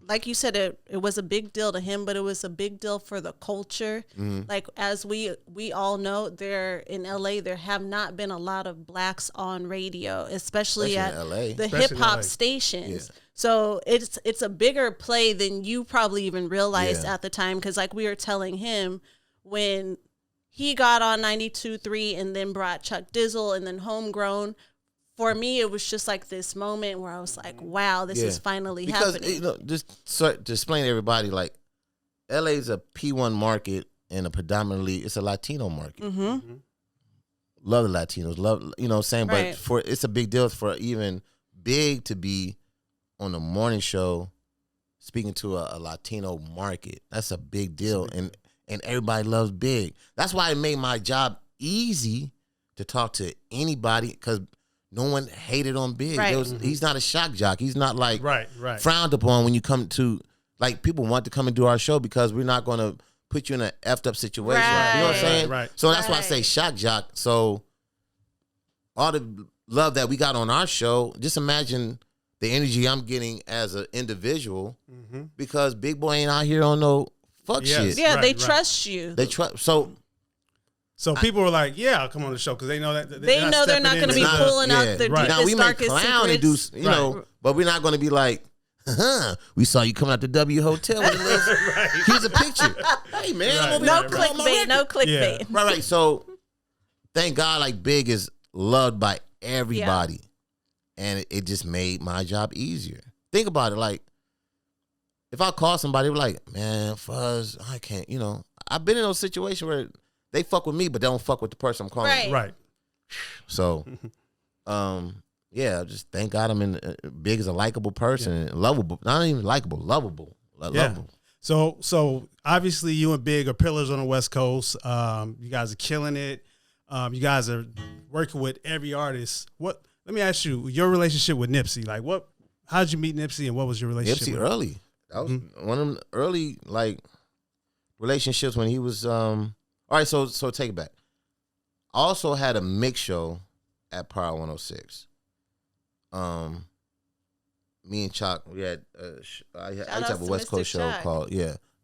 like you said, it was a big deal to him, but it was a big deal for the culture. Mm-hmm. Like, as we all know, there in LA, there have not been a lot of blacks on radio, especially Especially at in LA. the Especially hip in hop LA. stations. Yeah. So it's a bigger play than you probably even realized Yeah. at the time. Because like we were telling him, when he got on 92.3 and then brought Chuck Dizzle and then Homegrown, for me, it was just like this moment where I was like, wow, this is finally because, happening. to explain to everybody, like, LA is a P1 market and it's a Latino market. Mm-hmm. Love the Latinos, you know what I'm saying? Right. But it's a big deal for even Big to be on the morning show speaking to a Latino market. That's a big deal. And everybody loves Big. That's why it made my job easy to talk to anybody, because no one hated on Big. Right. He's not a shock jock. He's not like Right. frowned upon when you come to like people want to come and do our show because we're not going to put you in an effed up situation. Right. You know what I'm saying? Right. So that's why I say shock jock. So all the love that we got on our show, just imagine the energy I'm getting as an individual because Big Boy ain't out here on no fuck shit. Yeah, Right, they right. trust you. They trust. So people were like, "Yeah, I'll come on the show," because they know that They know they're not going to be pulling out the Right. Now we deepest, may darkest clown and do, secrets. you know, but we're not going to be like, we saw you coming out the W Hotel with a little, here's a picture. Hey man, I'm over No here promoting my clickbait, record. no clickbait. Right. So thank God, like Big is loved by everybody, and it just made my job easier. Think about it, like if I call somebody, we're like, man, Fuzz, I can't. You know, I've been in those situations where they fuck with me, but they don't fuck with the person I'm calling. Right. Right. So, yeah, just thank God I'm in. Big is a likable person, and lovable. Not even likable, lovable. Lovable. So obviously you and Big are pillars on the West Coast. You guys are killing it. You guys are working with every artist. Let me ask you, your relationship with Nipsey. Like, how did you meet Nipsey, and what was your relationship? Nipsey with early. That was one of them early like relationships when he was. All right, so take it back. I also had a mix show at Power 106. Me and Chalk, we had I used to have a to West Mr. Coast show Chalk. called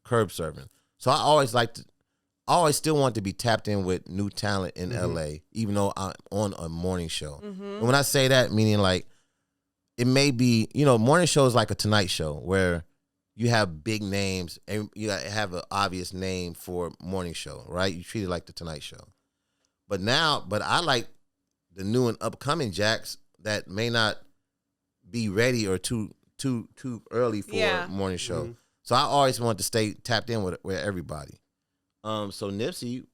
Curb Serving. So I always still want to be tapped in with new talent in LA, even though I'm on a morning show. And when I say that, meaning like it may be, morning show is like a Tonight Show where you have big names and you gotta have an obvious name for morning show, right? You treat it like the Tonight Show. But I like the new and upcoming jacks that may not be ready or too early for a morning show. So I always want to stay tapped in with everybody. So Nipsey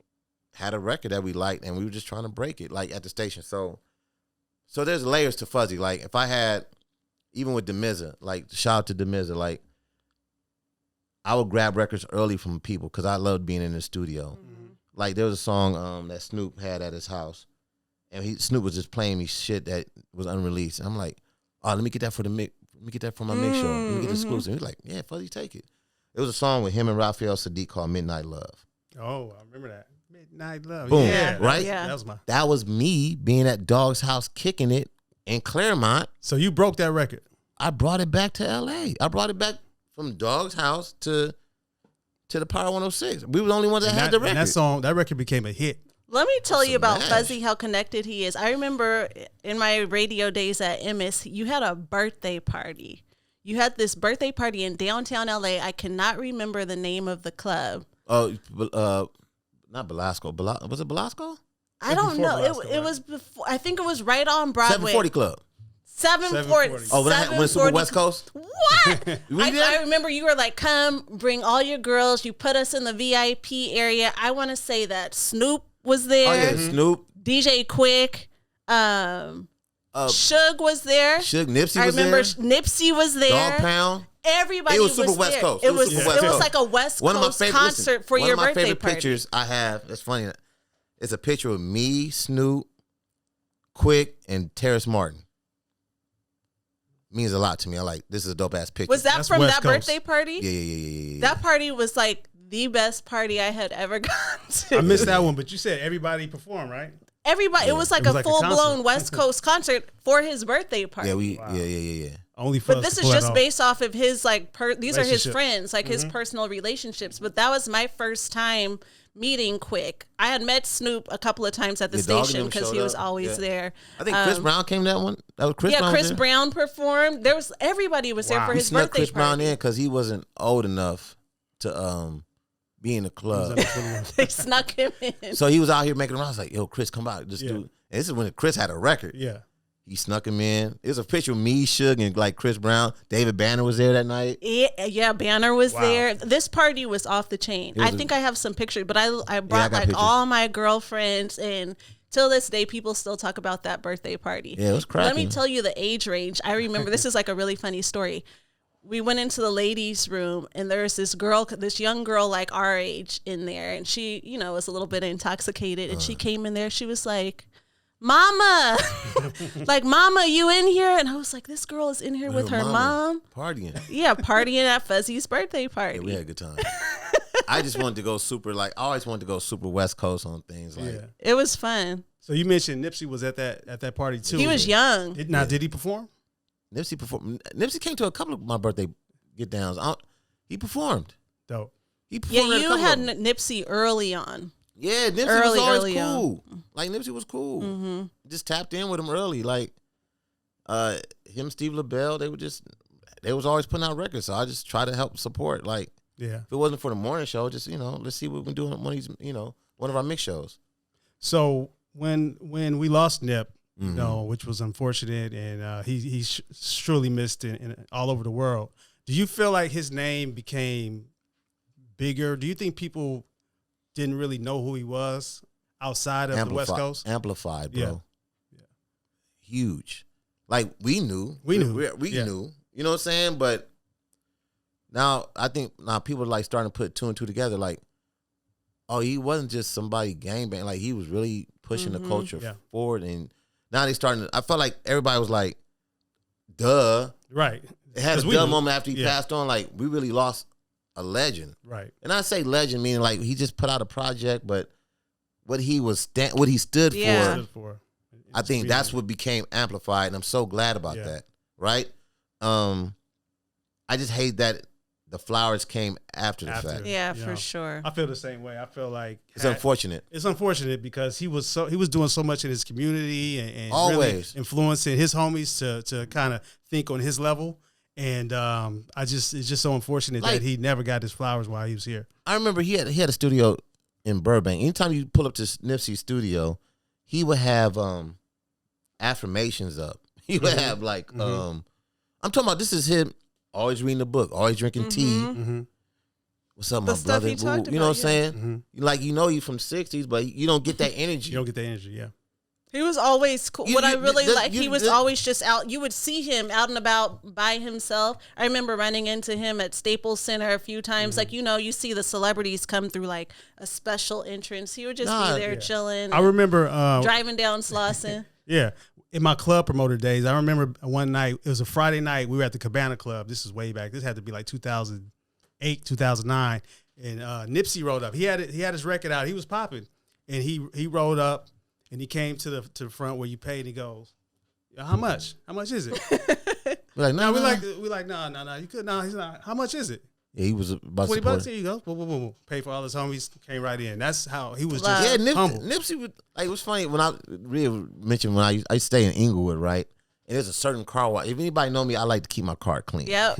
had a record that we liked and we were just trying to break it, like at the station. So there's layers to Fuzzy. Like if I had, even with DeMizza, like shout out to DeMizza, like I would grab records early from people because I loved being in the studio. Like there was a song that Snoop had at his house, and Snoop was just playing me shit that was unreleased. And I'm like, oh, let me get that for the mix. Let me get that for my mix show. Let me get it exclusive. He's like, yeah, Fuzzy, take it. It was a song with him and Raphael Sadiq called Midnight Love. Oh, I remember that. Midnight Love. Boom, Yeah, right? That was That was me being at Dog's house kicking it in Claremont. So you broke that record. I brought it back to LA. I brought it back from Dog's house to the Power 106. We were the only ones that had the record. And that record became a hit. Let me tell you about smash. Fuzzy, how connected he is. I remember in my radio days at MS, you had a birthday party. You had this birthday party in downtown LA. I cannot remember the name of the club. Oh, not Belasco. Was it Belasco? I don't know. Belasco, It right? was before. I think it was right on Broadway. 740 Club. 740. Oh, when it's Super West Coast? What? We did? I remember you were like, come, bring all your girls. You put us in the VIP area. I want to say that Snoop was there. Oh, yeah, Snoop. DJ Quick. Suge was there. Suge, Nipsey I was remember there. Nipsey was there. Dog Pound. Everybody It was Super there. West Coast. It was Super West Coast. like a West One of my Coast favorite concert for your birthday One of my favorite party. pictures I have, that's funny, it's a picture of me, Snoop, Quick, and Terrace Martin. Means a lot to me. I like, this is a dope ass picture. Was that That's from West that Coast. birthday party? Yeah. That party was like the best party I had ever gone to. I missed that one, but you said everybody performed, right? Everybody, it was like It was a like a full blown concert. West Coast concert for his birthday party. Yeah. Only for But us this to is pull that just off. based off of his like these are his Relationship. friends, like his personal relationships. But that was my first time meeting Quick. I had met Snoop a couple of times at the Yeah, Dog and station them because showed he was up. always Yeah. there. I think Chris Brown came to that one. That was Chris Brown. Chris there? Brown performed. Everybody was there for He his snuck birthday Chris Brown party. in because he wasn't old enough to be in the club. They snuck him in. So he was out here making around. I was like, yo, Chris, come out. Just Yeah. do. And this is when Chris had a record. Yeah. He snuck him in. There's a picture of me, Suge, and like Chris Brown. David Banner was there that night. Yeah, Banner was there. This party was off the chain. I think I have some pictures, but I brought got like pictures. all my girlfriends, and till this day, people still talk about that birthday party. Yeah, it was Let me cracking. tell you the age range. I remember this is like a really funny story. We went into the ladies' room, and there's this young girl like our age in there, and she, was a little bit intoxicated, and she came in there. She was like, Mama, like, Mama, you in here? And I was like, this girl is in here with her mom. Partying. Yeah, partying at Fuzzy's birthday party. Yeah, we had a good time. I just wanted to go super, like, I always wanted to go super West Coast on things. Like, Yeah. It was fun. So you mentioned Nipsey was at that party too. He was young. Did he perform? Nipsey performed. Nipsey came to a couple of my birthday get downs. He performed. Dope. He performed. Yeah, at a you couple had of them. Nipsey early on. Yeah, Nipsey Early was always on. cool. Like, Nipsey was cool. Mm-hmm. Just tapped in with him early. Like, him, Steve LaBelle, they was always putting out records. So I just try to help support. Like, Yeah. if it wasn't for the morning show, just, let's see what we can do on one of these, one of our mix shows. So when we lost Nip, Mm-hmm. which was unfortunate, and he's surely missed in all over the world. Do you feel like his name became bigger? Do you think people didn't really know who he was outside of the West Coast? Amplified, bro. Yeah. Huge. Like, we knew. We knew. We Yeah. knew. You know what I'm saying? But now I think people are like starting to put two and two together. Like, oh, he wasn't just somebody gangbang. Like, he was really pushing the culture forward. And now they starting to, I felt like everybody was like, duh. Right. It had a 'Cause we duh knew. moment after he Yeah. passed on. Like, we really lost a legend. Right. And I say legend meaning like he just put out a project, but what he stood Yeah. for, For I think that's what became amplified, and I'm so glad about that. Right? I just hate that the flowers came after the fact. Yeah, You for know, sure. I feel the same way. I feel like It's unfortunate. It's unfortunate because he was doing so much in his community and really Always. influencing his homies to kind of think on his level. And it's just so unfortunate Like, that he never got his flowers while he was here. I remember he had a studio in Burbank. Anytime you pull up to Nipsey's studio, he would have affirmations up. He would have like I'm talking about, this is him always reading a book, always drinking tea. Mm-hmm. What's up, The my stuff brother? he talked You know what I'm about, yeah. saying? Like, you from 60s, but you don't get that energy. You don't get the energy, yeah. He was always cool. You- What I you- really that- like, you- he was that- always just out. You would see him out and about by himself. I remember running into him at Staples Center a few times. Like, you see the celebrities come through like a special entrance. He would just be there chilling. I remember driving down Slauson. Yeah. In my club promoter days, I remember one night, it was a Friday night, we were at the Cabana Club. This is way back. This had to be like 2008, 2009. And Nipsey rolled up. He had his record out. He was popping. And he rolled up and he came to the front where you paid and he goes, how much? How much is it? We're like, no, we like, no, you could, no, he's not. How much is it? Yeah, he was about 20 to bucks, support. here you go. Boom, boom, boom, boom. Pay for all his homies, came right in. That's how he was Wow. just Yeah, humble. Nipsey would, like, it was funny when I really mentioned when I used to stay in Inglewood, right? And there's a certain car wash. If anybody know me, I like to keep my car clean. Yep.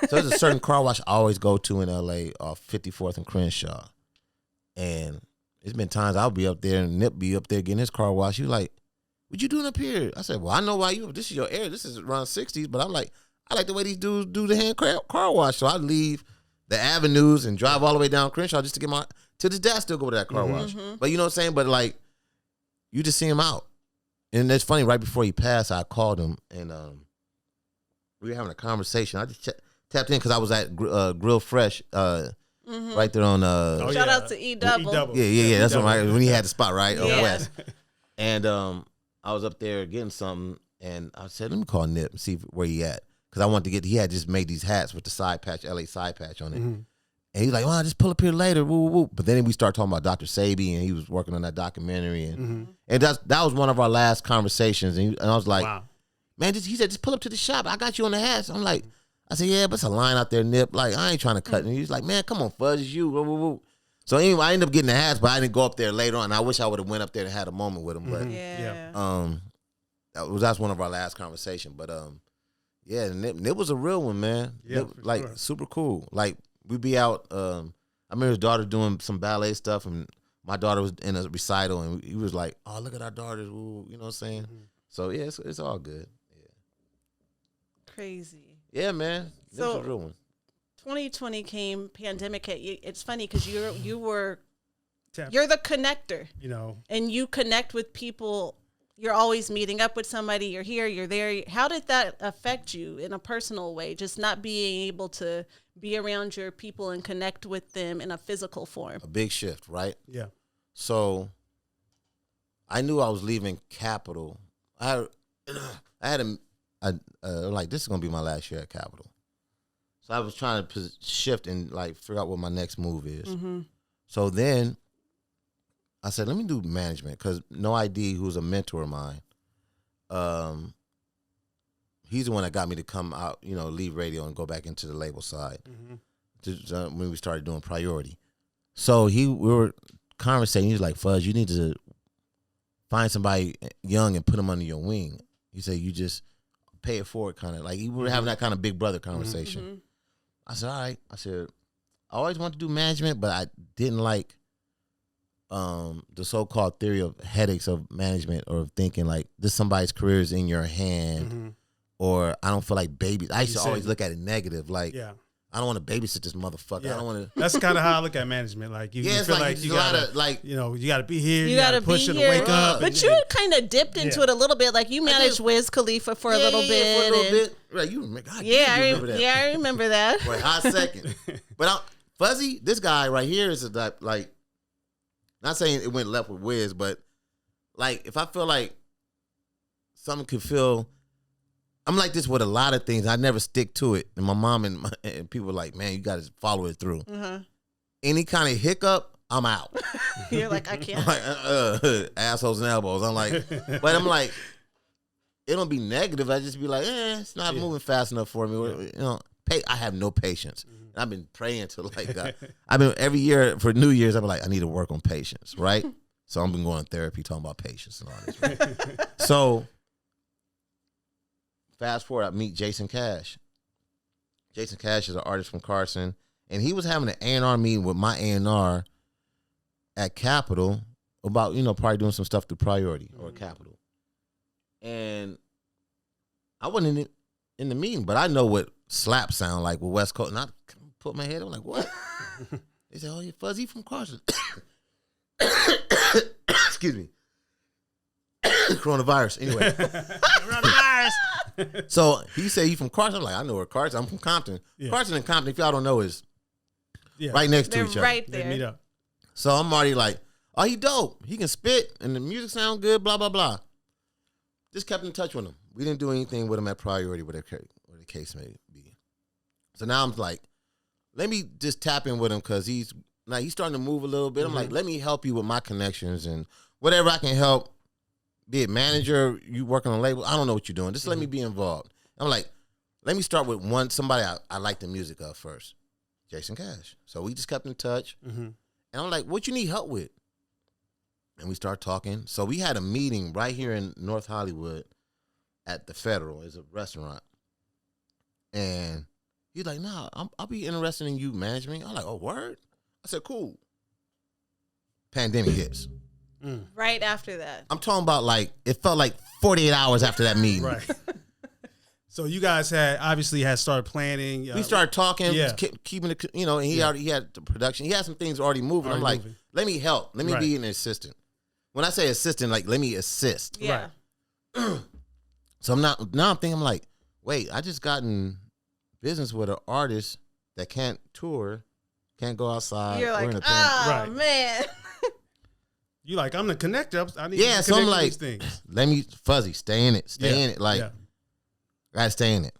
So there's a certain car wash I always go to in LA off 54th and Crenshaw. And it's been times I'll be up there and Nip be up there getting his car washed. He was like, what you doing up here? I said, well, I know why this is your area. This is around 60s, but I'm like, I like the way these dudes do the hand car wash. So I leave the avenues and drive all the way down Crenshaw just to get till this day I still go to that car wash. But you know what I'm saying? But like, you just see him out. And it's funny, right before he passed, I called him and we were having a conversation. I just tapped in because I was at Grill Fresh right there on Shout out to E Double. yeah. That's right. When he had the spot right on Yeah. West. And I was up there getting something, and I said, let me call Nip and see where he at. Because I wanted to he had just made these hats with the side patch, LA side patch on it. And he's like, well, I'll just pull up here later. Woo, woo, woo. But then we start talking about Dr. Sabi, and he was working on that documentary. And that was one of our last conversations. And I was like, Wow. man, he said, just pull up to the shop. I got you on the hats. I'm like, I said, yeah, but it's a line out there, Nip. Like, I ain't trying to cut. And he's like, man, come on, Fuzz, it's you. Woo, woo, woo. So anyway, I ended up getting the hats, but I didn't go up there later on. I wish I would have went up there and had a moment with him. But Yeah. that's one of our last conversations. But yeah, Nip was a real one, man. Yeah, Nip, for like sure. super cool. Like we'd be out. I remember his daughter doing some ballet stuff, and my daughter was in a recital, and he was like, "Oh, look at our daughters!" Ooh, you know what I'm saying? So yeah, it's all good. Crazy. Yeah, man. Nip's So- a real one. 2020 came, pandemic hit. It's funny because you're Tap. the connector, You know, and you connect with people. You're always meeting up with somebody. You're here. You're there. How did that affect you in a personal way? Just not being able to be around your people and connect with them in a physical form. A big shift, right? yeah. So I knew I was leaving Capitol. I had like, this is gonna be my last year at Capitol. So I was trying to shift and like figure out what my next move is. Mm-hmm. So then I said, let me do management, because No ID, who's a mentor of mine, he's the one that got me to come out, leave radio and go back into the label side when we started doing Priority. So we were conversating. He was like, Fuzz, you need to find somebody young and put them under your wing. He said, you just pay it forward, kind of like we were having that kind of big brother conversation. Mm-hmm. I said, all right. I said, I always wanted to do management, but I didn't like the so-called theory of headaches of management, or of thinking like this somebody's career is in your hand, or I don't feel like babies. I used to always look at it negative, like I don't want to babysit this motherfucker. I don't want to. That's kind of how I look at management. Like you feel like you gotta you gotta be here. You gotta push it and wake up. But you kind of dipped into it a little bit. Like you managed Wiz Khalifa for a little bit. For a little bit. Right, you remember? Remember that. Yeah, I remember that. For a hot second. But Fuzzy, this guy right here is like, not saying it went left with Wiz, but like if I feel like something could feel. I'm like this with a lot of things. I never stick to it. And my mom and people are like, man, you got to follow it through. Any kind of hiccup, I'm out. You're like, I can't. I'm like, assholes and elbows. I'm like, but I'm like, it don't be negative. I just be like, it's not moving fast enough for me. I have no patience. I've been praying to like God. I've been every year for New Year's, I'm like, I need to work on patience, right? So I've been going to therapy talking about patience and all this. Right? So fast forward, I meet Jason Cash. Jason Cash is an artist from Carson, and he was having an A&R meeting with my A&R at Capitol about, probably doing some stuff through Priority or Capitol. And I wasn't in the meeting, but I know what slap sound like with West Coast. And I put my head on like, what? They said, oh, you're Fuzzy from Carson. Excuse me. Coronavirus. Anyway. Coronavirus. So he said he from Carson. I'm like, I know where Carson. I'm from Compton. Carson and Compton, if y'all don't know, is right next to each other. Right there. They meet up. So I'm already like, oh, he dope. He can spit and the music sound good, blah, blah, blah. Just kept in touch with him. We didn't do anything with him at Priority, whatever the case may be. So now I'm like, let me just tap in with him, because he's starting to move a little bit. I'm like, let me help you with my connections and whatever I can help. Be it manager, you working on a label, I don't know what you're doing. Just let me be involved. I'm like, let me start with somebody I like the music of first, Jason Cash. So we just kept in touch. And I'm like, what you need help with? And we start talking. So we had a meeting right here in North Hollywood at the Federal. It's a restaurant. And he's like, nah, I'll be interested in you managing me. I'm like, oh, word? I said, cool. Pandemic hits. Right after that. I'm talking about like, it felt like 48 hours after that meeting. Right. So you guys obviously had started planning. We started talking, keeping it, and he had the production. He had some things already moving. I'm like, let me help. Let me be an assistant. When I say assistant, like, let me assist. Yeah. Right. So now I'm thinking, I'm like, wait, I just got in business with an artist that can't tour, can't go outside. You're like, Right. Man. You like, I'm the connector. I need to so I'm connect like, these things. Let me, Fuzzy, stay in it. Stay in it. Like, gotta stay in it.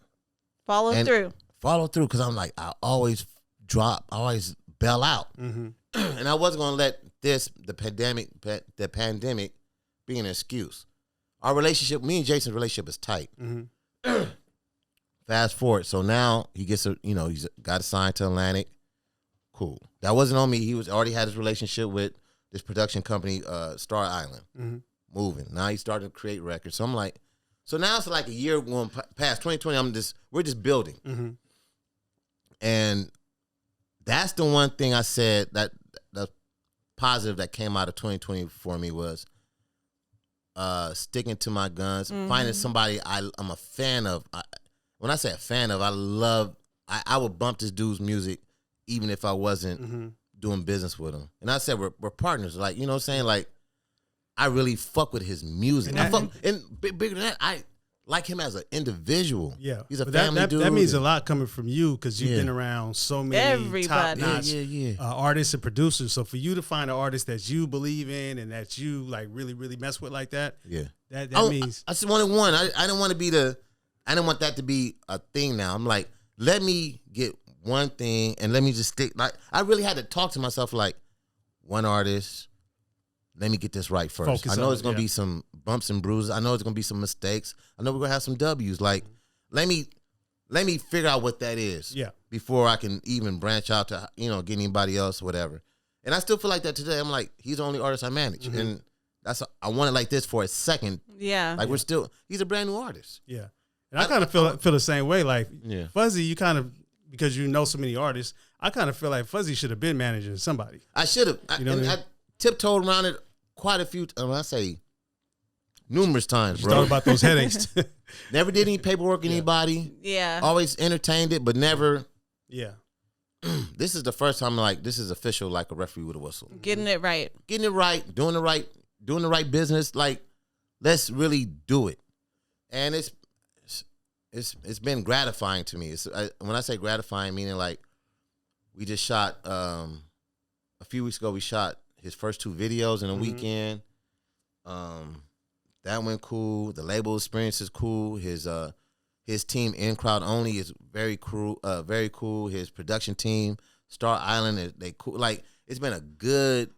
Follow through. Follow through, because I'm like, I always bail out. And I wasn't going to let the pandemic be an excuse. Our relationship, me and Jason's relationship is tight. Fast forward. So now he gets he's got assigned to Atlantic. Cool. That wasn't on me. He already had his relationship with this production company, Star Island, moving. Now he's starting to create records. So I'm like, so now it's like a year going past 2020. We're just building. And that's the one thing I said that positive that came out of 2020 for me was sticking to my guns, finding somebody I'm a fan of. When I say a fan of, I would bump this dude's music even if I wasn't doing business with him. And I said, we're partners. Like, you know what I'm saying? Like, I really fuck with his music. And bigger than that, like him as an individual. Yeah, he's a but family dude. That means a lot coming from you because you've been around so many Everybody. top-notch artists and producers. So for you to find an artist that you believe in and that you like really, really mess with like that, that means I just wanted one. I didn't want to be I didn't want that to be a thing. Now I'm like, let me get one thing and let me just stick. Like I really had to talk to myself like, one artist. Let me get this right first. Focus I know on it's gonna be some bumps and bruises. I know there's gonna be some mistakes. I know we're gonna have some W's. Like, let me figure out what that is. Yeah. Before I can even branch out to get anybody else, whatever. And I still feel like that today. I'm like, he's the only artist I manage, and I want it like this for a second. Yeah. Like he's a brand new artist. Yeah. And I kind of feel the same way. Like Fuzzy, you kind of because you know so many artists. I kind of feel like Fuzzy should have been managing somebody. I should have. I tiptoed around it quite a few. I say numerous times, bro. Thought about those headaches. Never did any paperwork, anybody. Yeah. Always entertained it, but never. Yeah. This is the first time like this is official, like a referee with a whistle. Getting it right. Getting it right, doing the right business. Like, let's really do it. And it's been gratifying to me. When I say gratifying, meaning like we just shot a few weeks ago. We shot his first 2 videos in a weekend. That went cool. The label experience is cool. His team, In Crowd Only, is very cool. His production team, Star Island, they cool. Like, it's been a good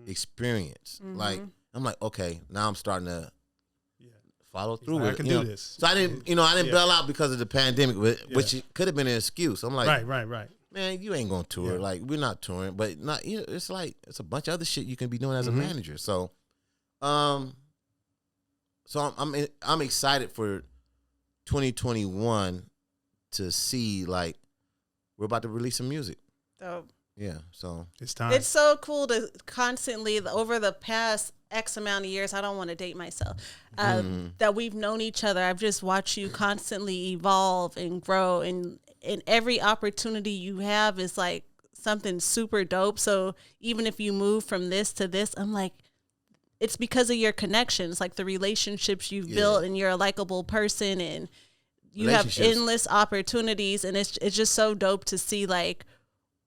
experience. Like, I'm like, okay, now I'm starting to follow through with it. I can do this. So I didn't bail out because of the pandemic, which could have been an excuse. I'm like, right. Man, you ain't gonna tour. Yeah. Like, we're not touring, but not. It's like it's a bunch of other shit you can be doing as a manager. So, I'm excited for 2021 to see like we're about to release some music. Dope. Yeah, so It's time. It's so cool to constantly, over the past X amount of years, I don't want to date myself, that we've known each other. I've just watched you constantly evolve and grow, and every opportunity you have is like something super dope. So even if you move from this to this, I'm like, it's because of your connections, like the relationships you've built, and you're a likable person, and you have endless opportunities. And it's just so dope to see like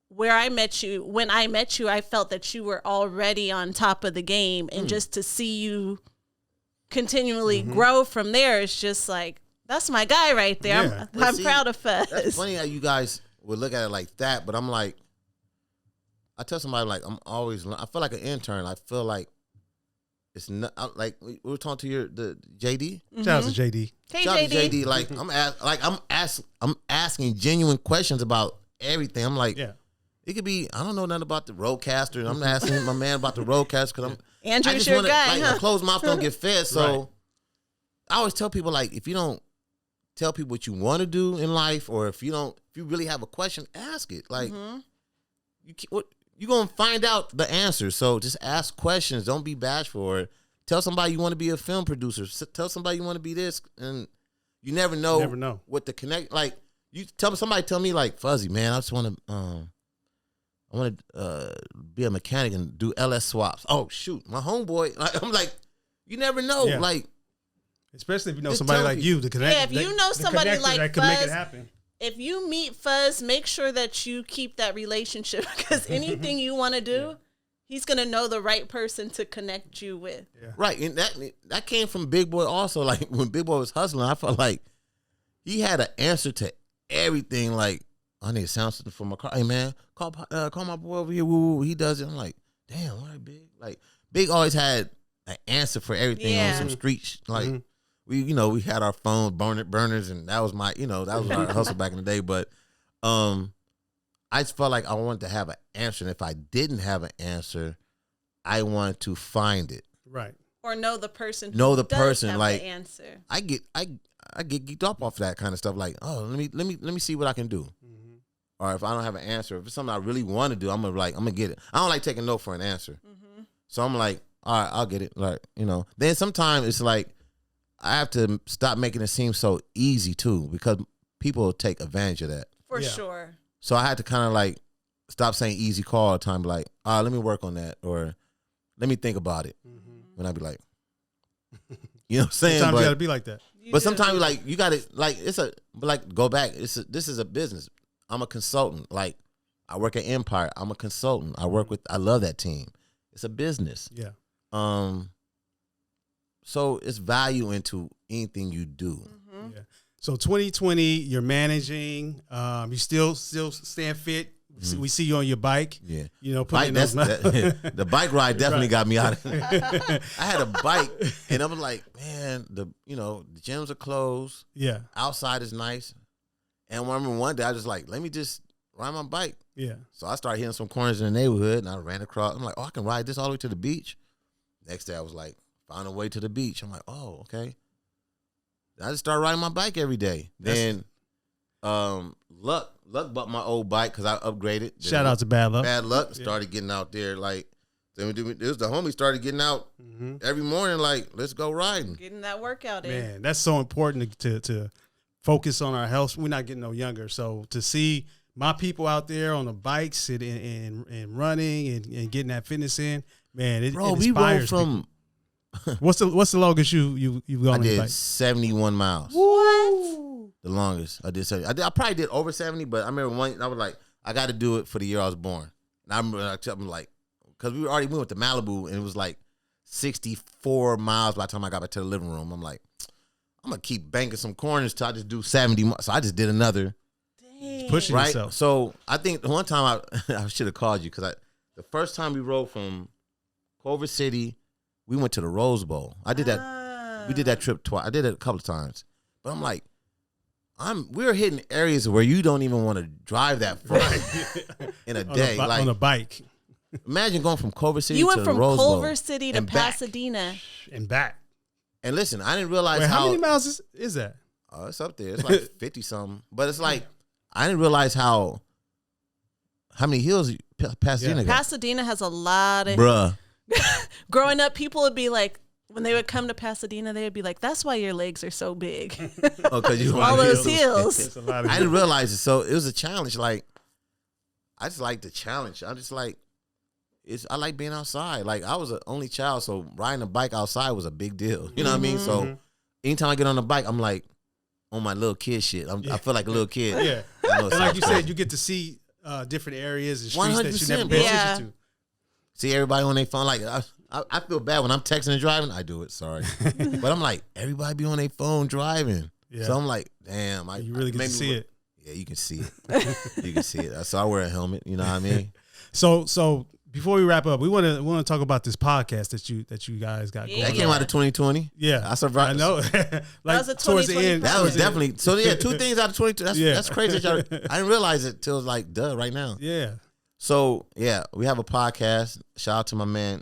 where I met you. When I met you, I felt that you were already on top of the game, and just to see you continually grow from there, it's just like, that's my guy right there. Yeah. I'm proud of Fuzz. That's funny how you guys would look at it like that, but I'm like, I tell somebody like I feel like an intern. I feel like it's not like we were talking to the JD. Shout out to JD. Hey, Shout out to JD. JD. Like I'm asking genuine questions about everything. I'm like, it could be, I don't know nothing about the roadcaster. I'm asking my man about the roadcaster because Andrew's your guy, like, a closed mouth don't get fed. So I always tell people like, if you don't tell people what you want to do in life, or if you really have a question, ask it. Like, you're going to find out the answer. So just ask questions. Don't be bashful. Or tell somebody you want to be a film producer. Tell somebody you want to be this. And you never know what the connect. Like, somebody tell me like, Fuzzy, man, I just want to be a mechanic and do LS swaps. Oh, shoot, my homeboy. Like, I'm like, you never know. Yeah. Like, especially if you know just somebody tell like people. you, the connect. Yeah, if you know somebody like that can make Fuzz, it happen. if you meet Fuzz, make sure that you keep that relationship, because anything you want to do, he's going to know the right person to connect you with. Yeah. Right, and that came from Big Boy also. Like, when Big Boy was hustling, I felt like he had an answer to everything. Like, I need a sound system for my car. Hey, man, call my boy over here. Woo, he does it. I'm like, damn, all right, Big. Like, Big always had an answer for everything on some street. Like, we had our phone burners, and that was our hustle back in the day. But I just felt like I wanted to have an answer, and if I didn't have an answer, I wanted to find it. Right. Or know the person. Have like, the answer. I get geeked up off that kind of stuff. Like, oh, let me see what I can do. Or if I don't have an answer, if it's something I really want to do, I'm gonna get it. I don't like taking no for an answer. So I'm like, all right, I'll get it. Like, Then sometimes it's like I have to stop making it seem so easy too, because people will take advantage of that. For sure. So I had to kind of like stop saying easy call all the time. Like, let me work on that, or let me think about it. And I'd be like, You know what I'm saying? Sometimes But, you gotta be like that. but sometimes like you gotta like go back. This is a business. I'm a consultant. Like I work at Empire. I'm a consultant. I love that team. It's a business. Yeah. So it's value into anything you do. Yeah. So 2020, you're managing. You still staying fit. We see you on your bike. Yeah. You know, Bike, putting those. the bike ride definitely Right. got me out of it. I had a bike and I was like, man, the gyms are closed. Yeah. Outside is nice. And I remember one day I was just like, let me just ride my bike. Yeah. So I started hitting some corners in the neighborhood and I ran across. I'm like, oh, I can ride this all the way to the beach. Next day I was like, found a way to the beach. I'm like, oh, okay. I just started riding my bike every day. Then luck bought my old bike because I upgraded. Shout out to Bad Luck. Bad Luck started getting out there. Like, then it was the homie started getting out every morning. Like, let's go riding. Getting that workout in. Man, that's so important to focus on our health. We're not getting no younger. So to see my people out there on the bikes and running and getting that fitness in, man, it Bro, we rode inspires from. people. What's the longest you've gone I on your did bike? 71 miles. What? The longest I did 70. I probably did over 70, but I remember one. I was like, I got to do it for the year I was born. And I remember I'm like, because we already moved to Malibu, and it was like 64 miles by the time I got back to the living room. I'm like, I'm gonna keep banking some corners till I just do 70 miles. So I just did another. Dang. Pushing Right. yourself. So I think the one time I should have called you because the first time we rode from Culver City, we went to the Rose Bowl. I did that. We did that trip twice. I did it a couple of times, but I'm like, we're hitting areas where you don't even want to drive that far in a day. Like on a bike imagine going from Culver City You to went the from Rose Culver Bowl City to and back. Pasadena. and back. And listen, I didn't realize Wait, how many miles is that? Oh, it's up there. It's like 50 something. But it's like I didn't realize how many hills Pasadena got. Pasadena has a lot of. Bruh. Growing up, people would be like, when they would come to Pasadena, they would be like, "That's why your legs are so big." Oh, because you All those hills. It's a lot of I didn't realize it. So it was a challenge. Like, I just like the challenge. I'm just like, I like being outside. Like, I was an only child, so riding a bike outside was a big deal. You know what I mean? So anytime I get on the bike, I'm like on my little kid shit. I feel like a little kid. Yeah. I know it And like sounds you crazy. said, you get to see different areas and streets that you 100%, never paid bro. attention to. See everybody on their phone. Like, I feel bad when I'm texting and driving. I do it, sorry. But I'm like, everybody be on their phone driving. Yeah. So I'm like, damn. You really get to see it. Yeah, you can see it. You can see it. So I wear a helmet. You know what I mean? So before we wrap up, we want to talk about this podcast that you guys got going. That came out of 2020. Yeah, I survived. I know. Like was a towards the 2020 end, That was definitely so. Yeah, 2 things out of 22. That's crazy. I didn't realize it till like right now. Yeah. So yeah, we have a podcast. Shout out to my man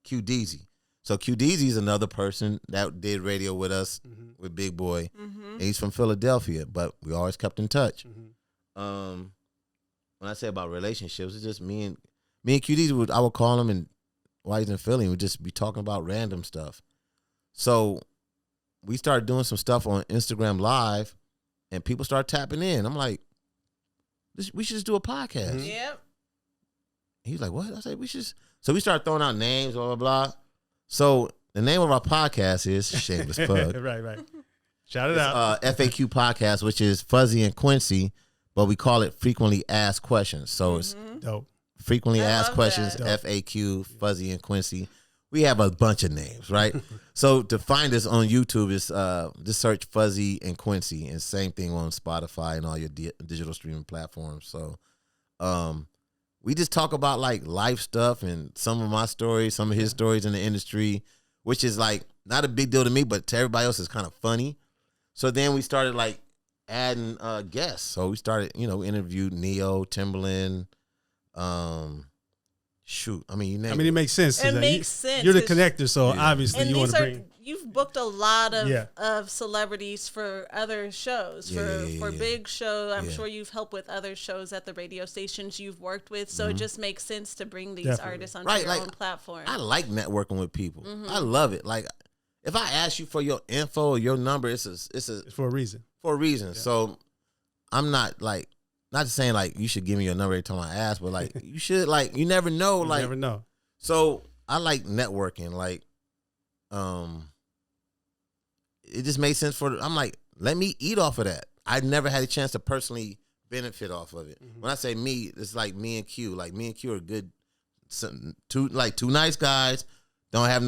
Q Deezy. So Q Deezy is another person that did radio with us with Big Boy. And he's from Philadelphia, but we always kept in touch. When I say about relationships, it's just me and Q Deezy. I would call him, and while he's in Philly, we'd just be talking about random stuff. So we started doing some stuff on Instagram Live, and people started tapping in. I'm like, we should just do a podcast. Yep. He's like, what? I said, we should. So we started throwing out names, blah, blah, blah. So the name of our podcast is Shameless Plug. right. Shout it out. FAQ Podcast, which is Fuzzy and Quincy, but we call it Frequently Asked Questions. So it's Dope. Frequently I Asked love Questions, that. FAQ, Fuzzy and Quincy. We have a bunch of names, right? So to find us on YouTube is just search Fuzzy and Quincy, and same thing on Spotify and all your digital streaming platforms. So we just talk about like life stuff and some of my stories, some of his stories in the industry, which is like not a big deal to me, but to everybody else is kind of funny. So then we started like adding guests. So we started, we interviewed Neo, Timberland, shoot. I mean, you name It makes sense. It Like, makes sense. You're the 'cause- connector, so Yeah. obviously And you want these to are bring. you've booked a lot of Yeah. of celebrities for other shows for Yeah. big show. I'm Yeah. sure you've helped with other shows at the radio stations you've worked with. So it just makes sense to bring these Definitely. artists onto Right, your like, own platform. I like networking with people. I love it. Like, if I ask you for your info or your number, it's It's for a reason. for a reason. So I'm not like, not saying like you should give me your number every time I ask, but like you should, like, you never know. You Like, never know. so I like networking. Like, it just made sense I'm like, let me eat off of that. I never had a chance to personally benefit off of it. When I say me, it's like me and Q. Like me and Q are good, two nice guys. We don't have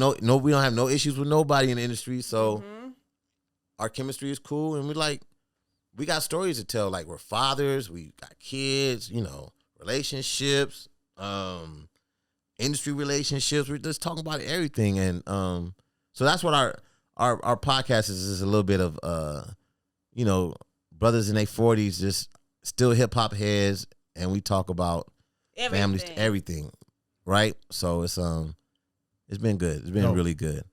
no issues with nobody in the industry. So our chemistry is cool, and we got stories to tell. Like we're fathers, we got kids, relationships, industry relationships. We're just talking about everything, and so that's what our podcast is a little bit of brothers in their 40s just still hip hop heads, and we talk about families, everything, right? So it's been good. It's been really good.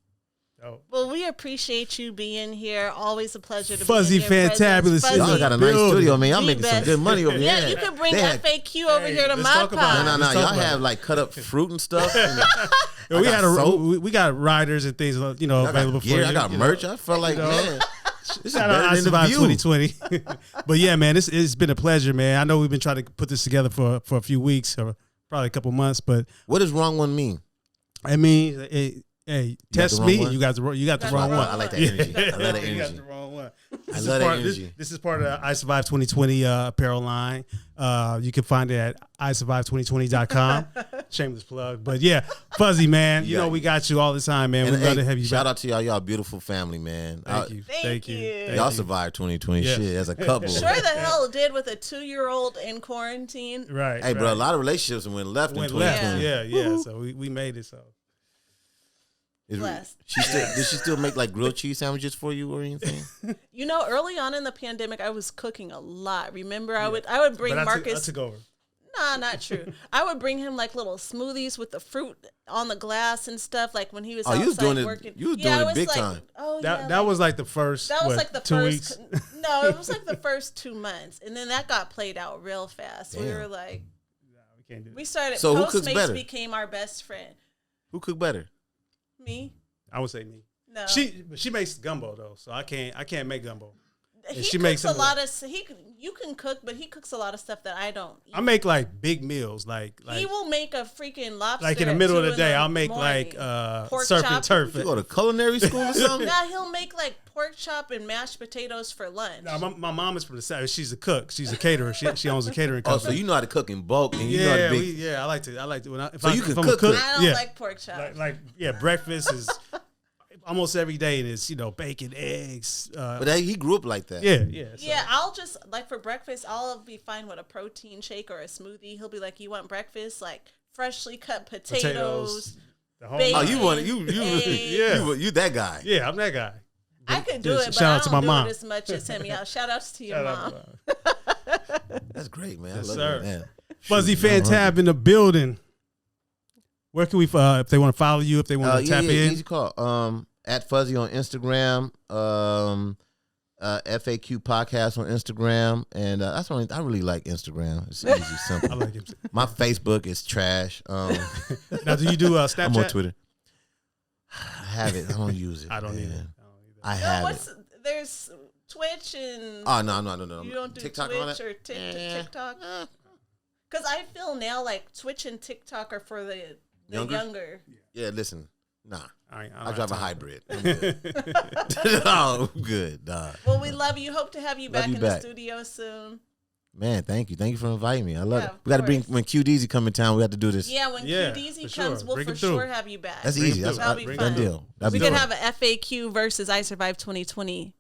Well, we appreciate you being here. Always a pleasure to Fuzzy be in your Fantabulous. presence. Y'all got a nice studio, man. Y'all The making some best. good money over here. Yeah, you can bring FAQ over here to let's my talk about pod. it. No. Let's Y'all talk about have it. like cut up fruit and stuff. Yeah, we got riders and things, available for you. I got merch. I felt like, man, this is Shout out better than the ISURVIVE View. 2020. But yeah, man, it's been a pleasure, man. I know we've been trying to put this together for a few weeks or probably a couple months, but What does wrong one mean? I mean, hey, test the me. wrong one? You got the wrong one. I like that energy. I love that You got energy. the wrong one. I love that energy. This is part of the ISURVIVE 2020 apparel line. You can find it at ISURVIVE2020.com. Shameless plug. But yeah, Fuzzy, man, we got you all the time, man. We'd love to have you shout back. out to y'all. Y'all beautiful family, man. Thank you. Thank you. Y'all survived 2020 Yeah. shit as a couple. Sure the hell did with a 2-year-old in quarantine. Right. Hey, bro, a right. lot of relationships went left in Went 2020. left. Yeah. So we made it. So Blessed. Did she still make like grilled cheese sandwiches for you or anything? Early on in the pandemic, I was cooking a lot. Remember, I would bring but I Marcus. took over. Nah, not true. I would bring him like little smoothies with the fruit on the glass and stuff. Like when he was outside you was doing it- working. you was doing it big time. Oh That was like the first. that was what, like the 2 first. weeks. No, it was like the first 2 months, and then that got played out real fast. We Damn. were like, We can't do we it. started. So who cooks Postmates better? became our best friend. Who cooked better? Me? I would say me. No. She makes gumbo though, so I can't make gumbo. He she cooks makes a some- lot of. You can cook, but he cooks a lot of stuff that I don't eat. I make like big meals, like he will make a freaking lobster. like in the at middle of 2 the in day. the I'll make morning. like Pork surf chop. and turf. You go to culinary school or something? Now he'll make like pork chop and mashed potatoes for lunch. No, my mom is from the South. She's a cook. She's a caterer. She owns a catering Oh, company. so you know how to cook in bulk and you know how to yeah, bake. I like to. When So you can if I'm cook a it. I don't yeah, like pork chop. breakfast is almost every day, and it's bacon, eggs. But he grew up like that. Yeah. So. Yeah, I'll just like for breakfast, I'll be fine with a protein shake or a smoothie. He'll be like, "You want breakfast? Like freshly cut potatoes." The whole bacon. Oh, you want it? You Eggs. you that guy. Yeah, I'm that guy. I could do Yeah, it, but shout I out to don't my do mom. it as much as him. Yeah, shout outs to your mom. That's great, man. Yes, I love sir. it, man. Fuzzy Shoot, man, Fantab in the building. Where can we, if they want to follow you, if they want to tap in? Easy call. At Fuzzy on Instagram, FAQ podcast on Instagram, and that's only I really like Instagram. It's easy, simple. I like him. My Facebook is trash. Now, do you do Snapchat? I'm on Twitter. I have it. I don't use it. I don't man. either. I No, have it. there's Twitch and Oh no. you don't do TikTok Twitch on that? or TikTok. Because I feel now like Twitch and TikTok are for the younger. Yeah, listen. Nah. I I drive a hybrid. I'm good. Oh, I'm good, dog. Well, we love you. Hope to have you Love back you in back. the studio soon. Man, thank you. Thank you for inviting me. I love Yeah, it. We got to bring course. when QDZ come in town. We have to do this. Yeah, when Yeah, QDZ for comes, sure. we'll Bring for him through. sure have you back. That's Bring easy. him That's through. That'll be done fun. deal. That'd We be could fun. have a FAQ versus I Survived 2020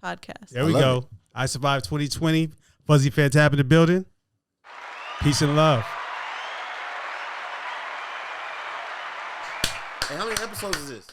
podcast. There we I go. love I Survived 2020. Fuzzy Fantab in the building. Peace and love. Hey, how many episodes is this?